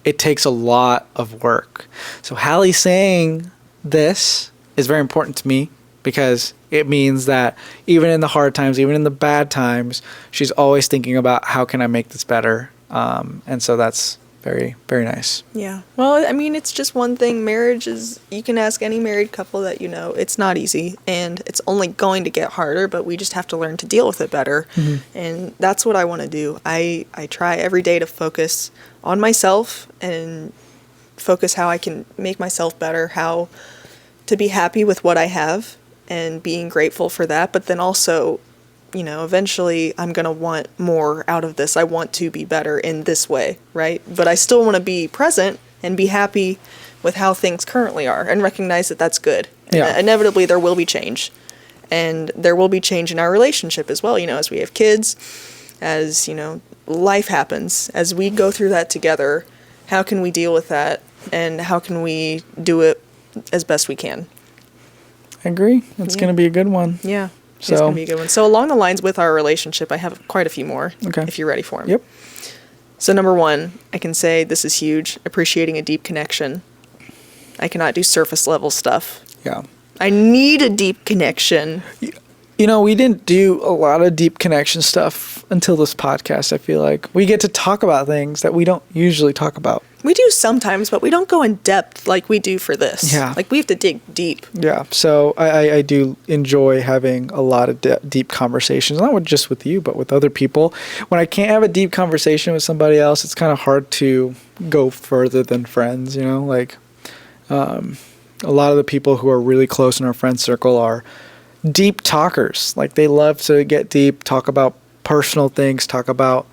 it takes a lot of work. So Hallie saying this is very important to me, because it means that even in the hard times, even in the bad times, she's always thinking about how can I make this better. And so that's very, very nice. Yeah. Well, I mean, it's just one thing. Marriage is, you can ask any married couple that it's not easy, and it's only going to get harder, but we just have to learn to deal with it better. Mm-hmm. And that's what I want to do. I try every day to focus on myself and focus how I can make myself better, how to be happy with what I have and being grateful for that. But then also, eventually I'm going to want more out of this. I want to be better in this way, right? But I still want to be present and be happy with how things currently are and recognize that that's good. Yeah. And inevitably there will be change. And there will be change in our relationship as well, as we have kids, as, life happens. As we go through that together, how can we deal with that? And how can we do it as best we can? I agree. It's going to be a good one. Yeah. It's going to be a good one. So along the lines with our relationship, I have quite a few more, if you're ready for them. Yep. So number one, I can say this is huge, appreciating a deep connection. I cannot do surface level stuff. Yeah. I need a deep connection. We didn't do a lot of deep connection stuff until this podcast, I feel like. We get to talk about things that we don't usually talk about. We do sometimes, but we don't go in depth like we do for this. Yeah. Like, we have to dig deep. Yeah. So I do enjoy having a lot of deep conversations, not just with you, but with other people. When I can't have a deep conversation with somebody else, it's kind of hard to go further than friends, Like, a lot of the people who are really close in our friend circle are deep talkers. Like, they love to get deep, talk about personal things, talk about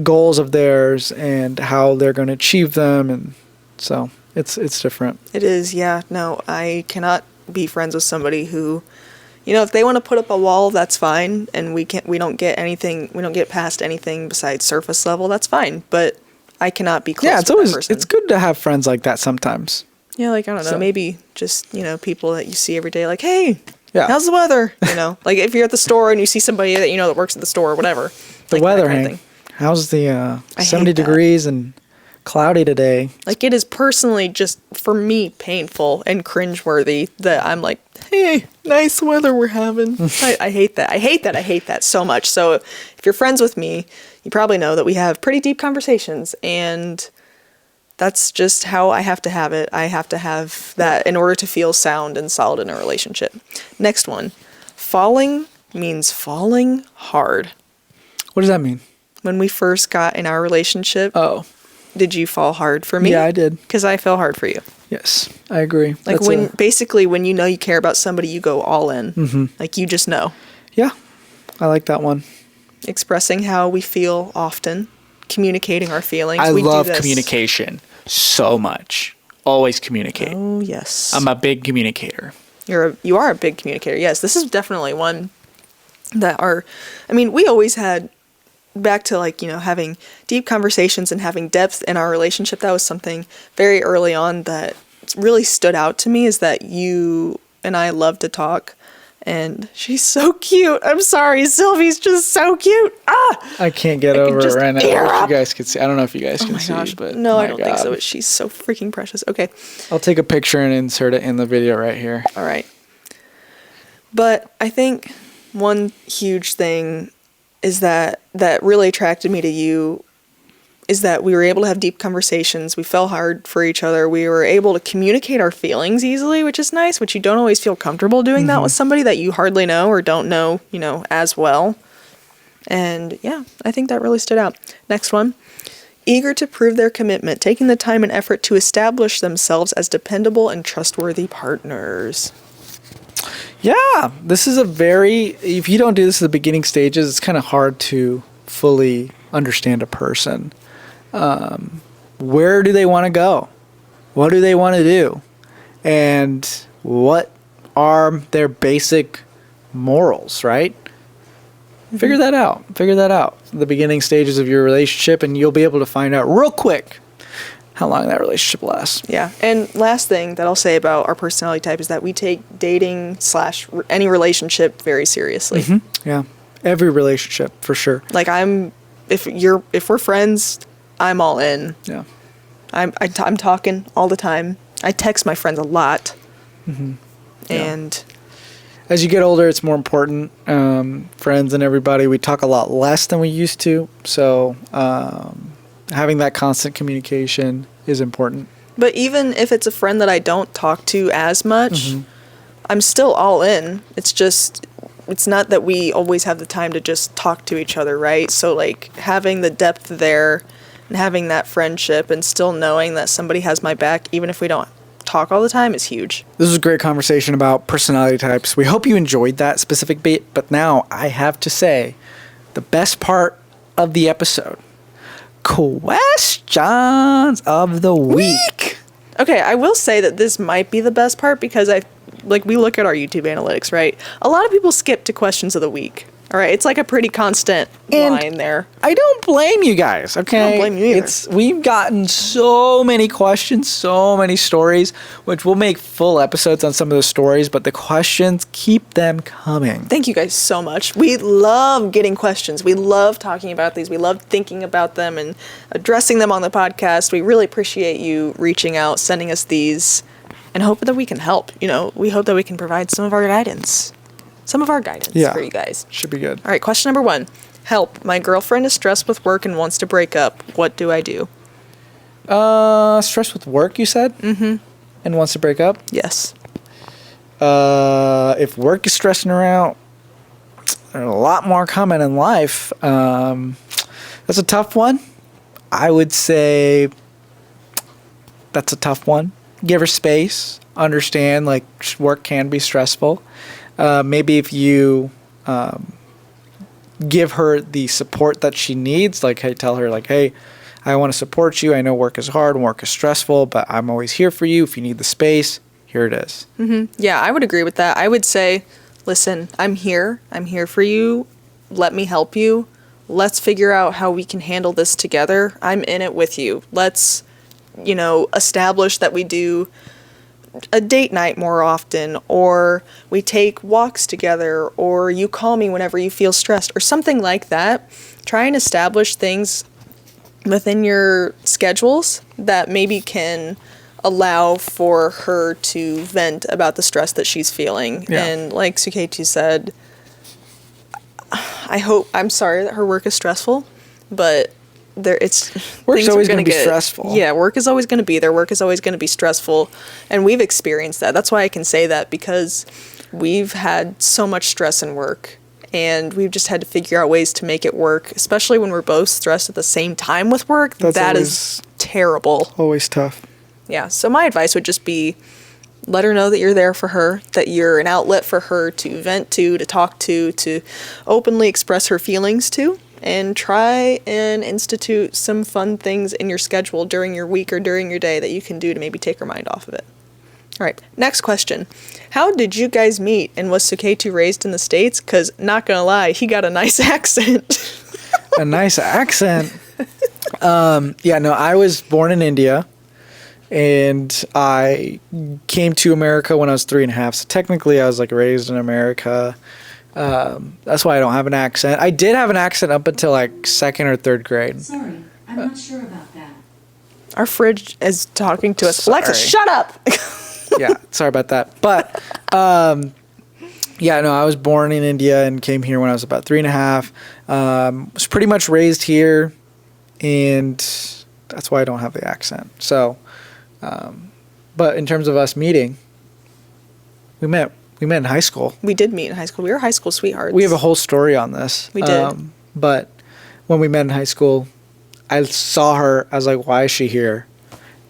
goals of theirs and how they're going to achieve them, and so it's different. It is, yeah. No, I cannot be friends with somebody who, if they want to put up a wall, that's fine, and we don't get past anything besides surface level, that's fine, but I cannot be close to that person. It's good to have friends like that sometimes. Yeah, like, I don't know, maybe just, people that you see every day, like, hey, how's the weather? Like, if you're at the store and you see somebody that that works at the store or whatever. The like weather, Hank. How's the 70 degrees and cloudy today? Like, it is personally just, for me, painful and cringeworthy that I'm like, hey, nice weather we're having. I hate that. I hate that so much. So if you're friends with me, you probably know that we have pretty deep conversations, and that's just how I have to have it. I have to have that in order to feel sound and solid in a relationship. Next one. Falling means falling hard. What does that mean? When we first got in our relationship, did you fall hard for me? Yeah, I did. Because I fell hard for you. Yes, I agree. Like, when you know you care about somebody, you go all in. Mm-hmm. Like, you just know. Yeah, I like that one. Expressing how we feel often, communicating our feelings. I love communication so much. always communicate. Oh, yes. I'm a big communicator. You are a big communicator. Yes, this is definitely one that we always had, back to like, having deep conversations and having depth in our relationship. That was something very early on that really stood out to me, is that you and I love to talk. And she's so cute. I'm sorry, Sylvie's just so cute. I can't get over it right now. I wish you guys could see. I don't know if you guys can see, but no, I don't think so. But she's so freaking precious. Okay. I'll take a picture and insert it in the video right here. All right. But I think one huge thing is that really attracted me to you is that we were able to have deep conversations. We fell hard for each other. We were able to communicate our feelings easily, which is nice, which you don't always feel comfortable doing that with somebody that you hardly know or don't know, as well. And yeah, I think that really stood out. Next one. Eager to prove their commitment, taking the time and effort to establish themselves as dependable and trustworthy partners. Yeah, this is if you don't do this at the beginning stages, it's kind of hard to fully understand a person. Where do they want to go? What do they want to do? And what are their basic morals, right? Figure that out. The beginning stages of your relationship, and you'll be able to find out real quick how long that relationship lasts. Yeah. And last thing that I'll say about our personality type is that we take dating / any relationship very seriously. Yeah. Every relationship, for sure. Like if we're friends, I'm all in. Yeah. I'm talking all the time. I text my friends a lot. And as you get older, it's more important. Friends and everybody, we talk a lot less than we used to. So having that constant communication is important. But even if it's a friend that I don't talk to as much, I'm still all in. It's not that we always have the time to just talk to each other, right? So like having the depth there and having that friendship and still knowing that somebody has my back, even if we don't talk all the time, is huge. This was a great conversation about personality types. We hope you enjoyed that specific bit, but now I have to say the best part of the episode. Questions of the week. Okay, I will say that this might be the best part because we look at our YouTube analytics, right? A lot of people skip to questions of the week. All right, it's like a pretty constant line there. I don't blame you guys, okay? I don't blame you either. We've gotten so many questions, so many stories, which we'll make full episodes on some of the stories, but the questions, keep them coming. Thank you guys so much. We love getting questions. We love talking about these. We love thinking about them and addressing them on the podcast. We really appreciate you reaching out, sending us these, and hope that we can help. We hope that we can provide some of our guidance. For you guys. Should be good. All right, question number 1. Help. My girlfriend is stressed with work and wants to break up. What do I do? Stressed with work, you said? And wants to break up? Yes. If work is stressing her out, there's a lot more coming in life. That's a tough one. I would say that's a tough one. Give her space. Understand, work can be stressful. Maybe if you give her the support that she needs, tell her, hey, I want to support you. I know work is hard and work is stressful, but I'm always here for you. If you need the space, here it is. Yeah, I would agree with that. I would say, listen, I'm here. I'm here for you. Let me help you. Let's figure out how we can handle this together. I'm in it with you. Let's, establish that we do a date night more often, or we take walks together, or you call me whenever you feel stressed, or something like that. Try and establish things within your schedules that maybe can allow for her to vent about the stress that she's feeling. Yeah. And like Suketu said, I'm sorry that her work is stressful, but work's always going to be stressful. Yeah, work is always going to be there. Work is always going to be stressful. And we've experienced that. That's why I can say that, because we've had so much stress in work. And we've just had to figure out ways to make it work, especially when we're both stressed at the same time with work. That is terrible. Always tough. Yeah, so my advice would just be, let her know that you're there for her, that you're an outlet for her to vent to talk to openly express her feelings to. and try and institute some fun things in your schedule during your week or during your day that you can do to maybe take your mind off of it. All right, next question. How did you guys meet, and was Suketu raised in the States? Because, not gonna lie, he got a nice accent. A nice accent? I was born in India, and I came to America when I was 3.5, so technically I was like raised in America. That's why I don't have an accent. I did have an accent up until like 2nd or 3rd grade. Sorry, I'm not sure about that. Our fridge is talking to us. Sorry. Alexa, shut up! Yeah, sorry about that. But, I was born in India and came here when I was about 3.5. Was pretty much raised here, and that's why I don't have the accent. So, but in terms of us meeting, we met in high school. We did meet in high school. We were high school sweethearts. We have a whole story on this. We did. But when we met in high school, I saw her. I was like, why is she here?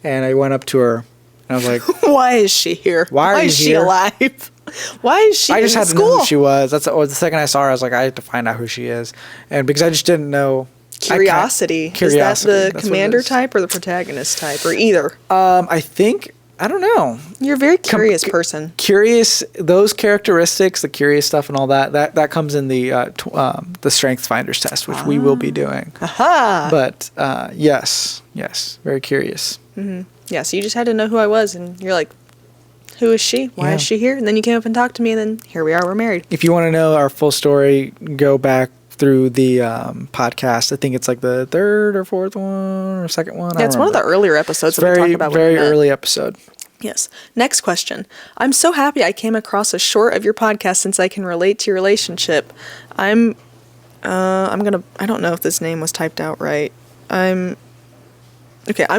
And I went up to her. I was like, why is she here? Why is she here? Alive? Why is she I just in had school? to know who she was. The second I saw her, I was like, I had to find out who she is. And because I just didn't know. Curiosity. Is that the commander type or the protagonist type, or either? I don't know. You're a very curious person. Curious, those characteristics, the curious stuff and all that comes in the Strengths Finders test, which we will be doing. Aha! But yes, very curious. Mm-hmm. Yeah, so you just had to know who I was, and you're like, who is she? Why is she here? And then you came up and talked to me, and then here we are, we're married. If you want to know our full story, go back through the podcast. I think it's like the 3rd or 4th one or 2nd one. Yeah, it's one of the earlier episodes that we talked about. Very early episode. Yes. Next question. I'm so happy I came across a short of your podcast since I can relate to your relationship. I don't know if this name was typed out right. I'm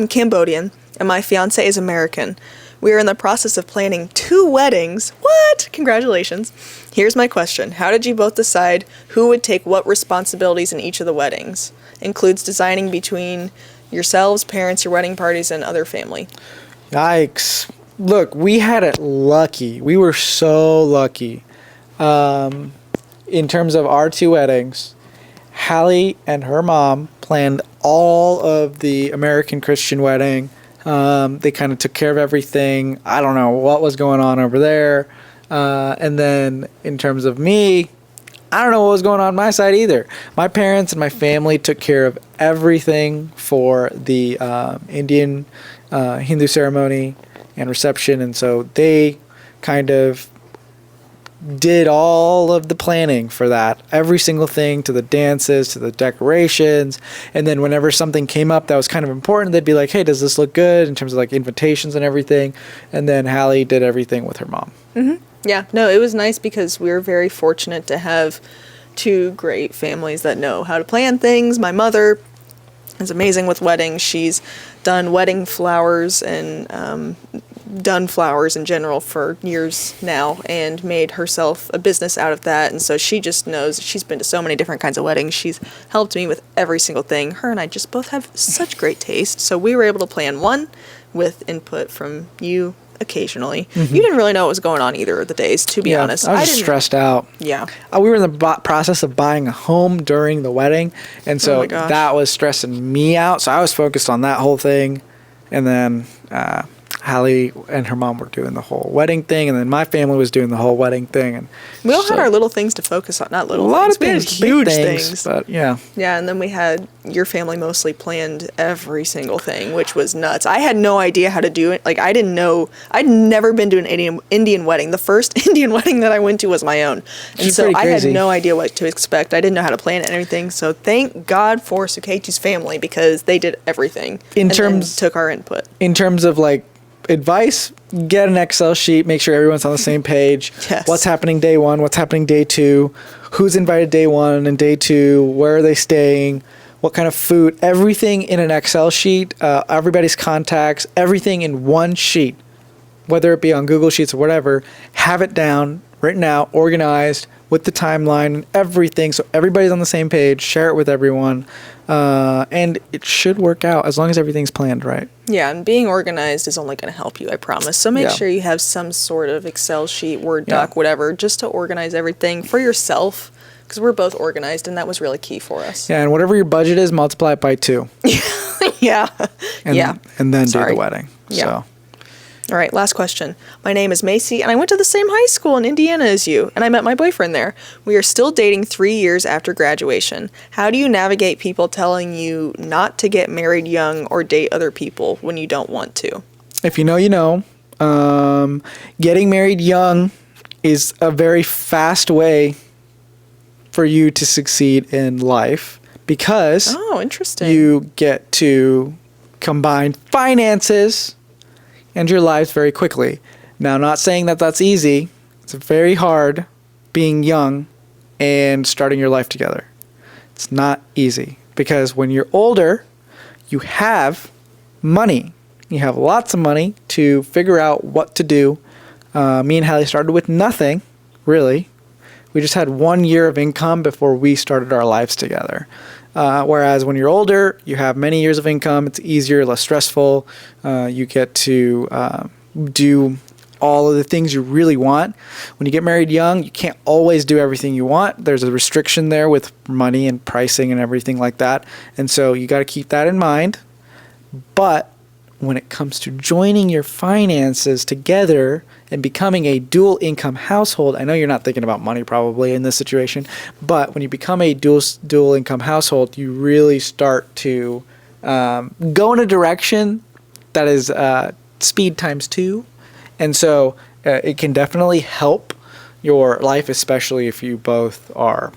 Cambodian, and my fiance is American. We are in the process of planning 2 weddings. What? Congratulations. Here's my question. How did you both decide who would take what responsibilities in each of the weddings? Includes designing between yourselves, parents, your wedding parties, and other family. Yikes. Look, we had it lucky. We were so lucky. In terms of our 2 weddings, Hallie and her mom planned all of the American Christian wedding. They kind of took care of everything. I don't know what was going on over there. And then in terms of me, I don't know what was going on my side either. My parents and my family took care of everything for the Indian Hindu ceremony and reception. And so they kind of did all of the planning for that, every single thing, to the dances, to the decorations. And then whenever something came up that was kind of important, they'd be like, hey, does this look good, in terms of like invitations and everything. And then Hallie did everything with her mom. Mm-hmm. Yeah, no, it was nice because we were very fortunate to have 2 great families that know how to plan things. My mother is amazing with weddings. She's done wedding flowers and done flowers in general for years now, and made herself a business out of that. And so she just knows. She's been to so many different kinds of weddings. She's helped me with every single thing. Her and I just both have such great taste. So we were able to plan one with input from you occasionally. Mm-hmm. You didn't really know what was going on either of the days, to be honest. I was just stressed out. Yeah. We were in the process of buying a home during the wedding, and so that was stressing me out. So I was focused on that whole thing. And then Hallie and her mom were doing the whole wedding thing, and then my family was doing the whole wedding thing. And we all had our little things to focus on. Not little things. A lot of things, huge things. But yeah. Yeah, and then we had your family mostly planned every single thing, which was nuts. I had no idea how to do it. Like, I didn't know. I'd never been to an Indian wedding. The first Indian wedding that I went to was my own. And so I had no idea what to expect. I didn't know how to plan it and everything. So thank God for Suketu's family, because they did everything. Took our input. In terms of like advice, get an Excel sheet, make sure everyone's on the same page. Yes. What's happening day 1, what's happening day 2, who's invited day 1 and day 2, where are they staying, what kind of food, everything in an Excel sheet, everybody's contacts, everything in one sheet, whether it be on Google Sheets or whatever. Have it down, written out, organized, with the timeline and everything, so everybody's on the same page. Share it with everyone, and it should work out as long as everything's planned right. Yeah, and being organized is only going to help you, I promise. So make sure you have some sort of Excel sheet, Word doc, whatever, just to organize everything for yourself, because we're both organized, and that was really key for us. Yeah, and whatever your budget is, multiply it by 2. Yeah. And then do the wedding. Yeah. So. All right, last question. My name is Macy, and I went to the same high school in Indiana as you, and I met my boyfriend there. We are still dating 3 years after graduation. How do you navigate people telling you not to get married young or date other people when you don't want to? If you know, you know. Getting married young is a very fast way for you to succeed in life because interesting. You get to combine finances and your lives very quickly. Now, I'm not saying that that's easy. It's very hard being young and starting your life together. It's not easy because when you're older, you have money. You have lots of money to figure out what to do. Me and Hallie started with nothing, really. We just had 1 year of income before we started our lives together. Whereas when you're older, you have many years of income. It's easier, less stressful. You get to do all of the things you really want. When you get married young, you can't always do everything you want. There's a restriction there with money and pricing and everything like that. And so you got to keep that in mind. But when it comes to joining your finances together and becoming a dual income household, I know you're not thinking about money probably in this situation, but when you become a dual income household, you really start to go in a direction that is speed times 2. And so it can definitely help your life, especially if you both are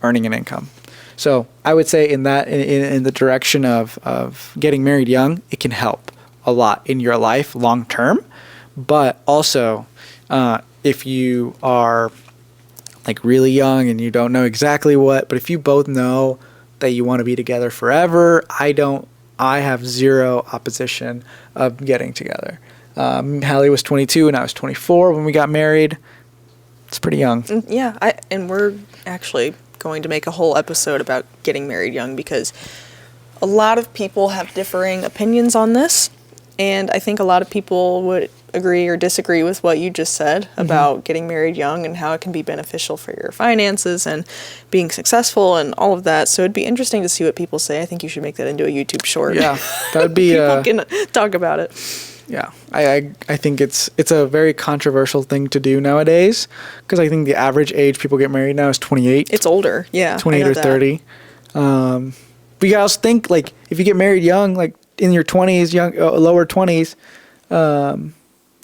earning an income. So I would say in the direction of getting married young, it can help a lot in your life long term. But also, if you are like really young and you don't know exactly but if you both know that you want to be together forever, I have zero opposition of getting together. Hallie was 22 and I was 24 when we got married. It's pretty young. Yeah, and we're actually going to make a whole episode about getting married young because a lot of people have differing opinions on this, and I think a lot of people would agree or disagree with what you just said about getting married young and how it can be beneficial for your finances and being successful and all of that. So it'd be interesting to see what people say. I think you should make that into a YouTube short. Yeah, that would be people can talk about it. Yeah, I think it's a very controversial thing to do nowadays because I think the average age people get married now is 28. It's older, yeah. 28 or 30. But you guys think like if you get married young, like in your 20s, lower 20s,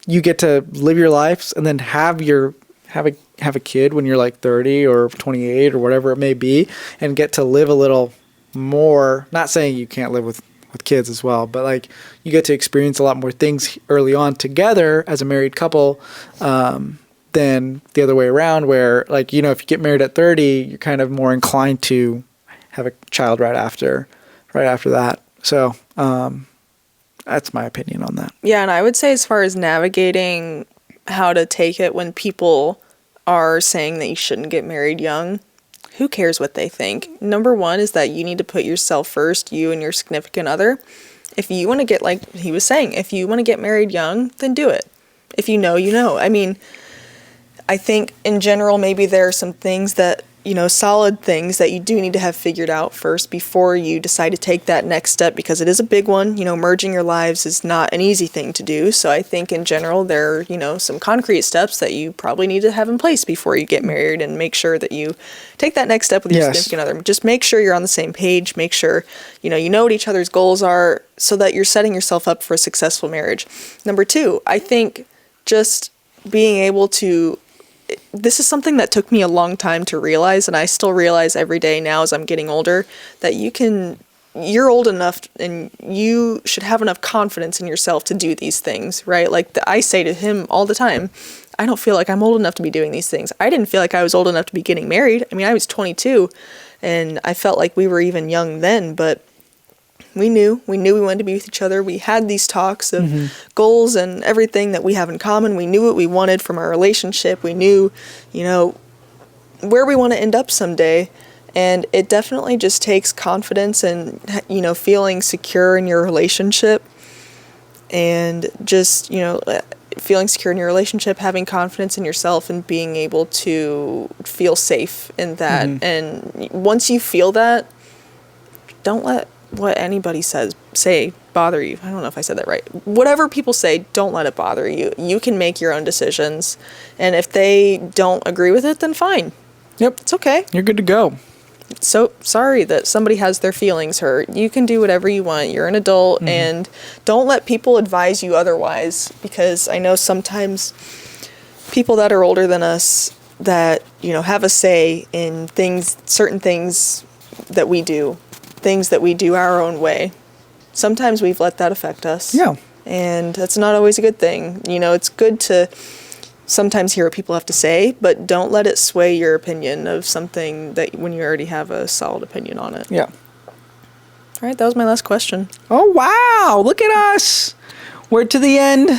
you get to live your lives and then have a kid when you're like 30 or 28 or whatever it may be, and get to live a little more. Not saying you can't live with kids as well, but like you get to experience a lot more things early on together as a married couple than the other way around, where like, you know, if you get married at 30, you're kind of more inclined to have a child right after that. So that's my opinion on that. Yeah, and I would say as far as navigating how to take it when people are saying that you shouldn't get married young, who cares what they think? Number one is that you need to put yourself first, you and your significant other. If you want to get, like he was saying, if you want to get married young, then do it. If you know, you know. I mean, I think in general, maybe there are some things that, you know, solid things that you do need to have figured out first before you decide to take that next step, because it is a big one. You know, merging your lives is not an easy thing to do. So I think in general, there are, you know, some concrete steps that you probably need to have in place before you get married, and make sure that you take that next step with your significant other. Just make sure you're on the same page. Make sure, you know what each other's goals are, so that you're setting yourself up for a successful marriage. Number two, I think just being able to, this is something that took me a long time to realize, and I still realize every day now as I'm getting older, that you're old enough and you should have enough confidence in yourself to do these things, right? Like I say to him all the time, I don't feel like I'm old enough to be doing these things. I didn't feel like I was old enough to be getting married. I mean, I was 22 and I felt like we were even young then, but we knew we wanted to be with each other. We had these talks of goals and everything that we have in common. We knew what we wanted from our relationship. We knew, you know, where we want to end up someday. And it definitely just takes confidence and, you know, feeling secure in your relationship. And just, you know, feeling secure in your relationship, having confidence in yourself, and being able to feel safe in that. And once you feel that, don't let what anybody say bother you. I don't know if I said that right. Whatever people say, don't let it bother you. You can make your own decisions. And if they don't agree with it, then fine. Yep. It's okay. You're good to go. So sorry that somebody has their feelings hurt. You can do whatever you want. You're an adult, and don't let people advise you otherwise, because I know sometimes people that are older than us that, have a say in certain things that we do, things that we do our own way. Sometimes we've let that affect us. Yeah. And that's not always a good thing. It's good to sometimes hear what people have to say, but don't let it sway your opinion of something that when you already have a solid opinion on it. Yeah. All right, that was my last question. Oh, wow. Look at us. We're to the end.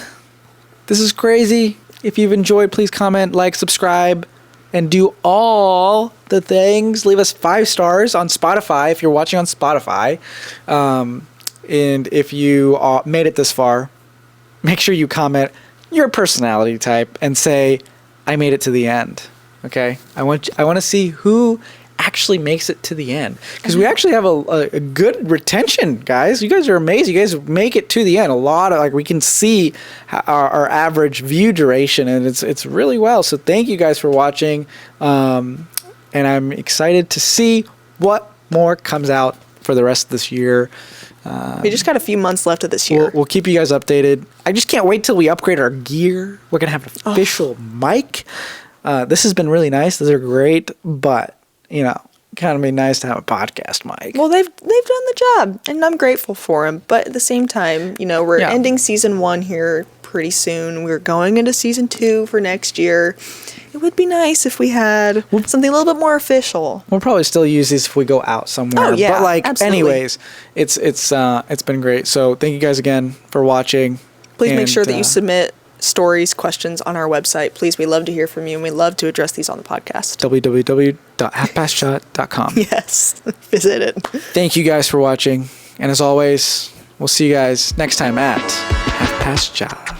This is crazy. If you've enjoyed, please comment, like, subscribe, and do all the things. Leave us 5 stars on Spotify if you're watching on Spotify. And if you made it this far, make sure you comment your personality type and say, I made it to the end. Okay? I want to see who actually makes it to the end, because we actually have a good retention, guys. You guys are amazing. You guys make it to the end. A lot of, we can see our average view duration, and it's really well. So thank you guys for watching. And I'm excited to see what more comes out for the rest of this year. We just got a few months left of this year. We'll keep you guys updated. I just can't wait till we upgrade our gear. We're going to have an official mic. This has been really nice. These are great, but, kind of be nice to have a podcast mic. Well, they've done the job, and I'm grateful for them. But at the same time, we're ending season 1 here pretty soon. We're going into season 2 for next year. It would be nice if we had something a little bit more official. We'll probably still use these if we go out somewhere. Oh, yeah, but absolutely. Anyways, it's been great. So thank you guys again for watching. Please make sure that you submit stories, questions on our website. Please, we love to hear from you, and we love to address these on the podcast. www.halfpastshot.com. Yes, visit it. Thank you guys for watching. And as always, we'll see you guys next time at Half Past Shot.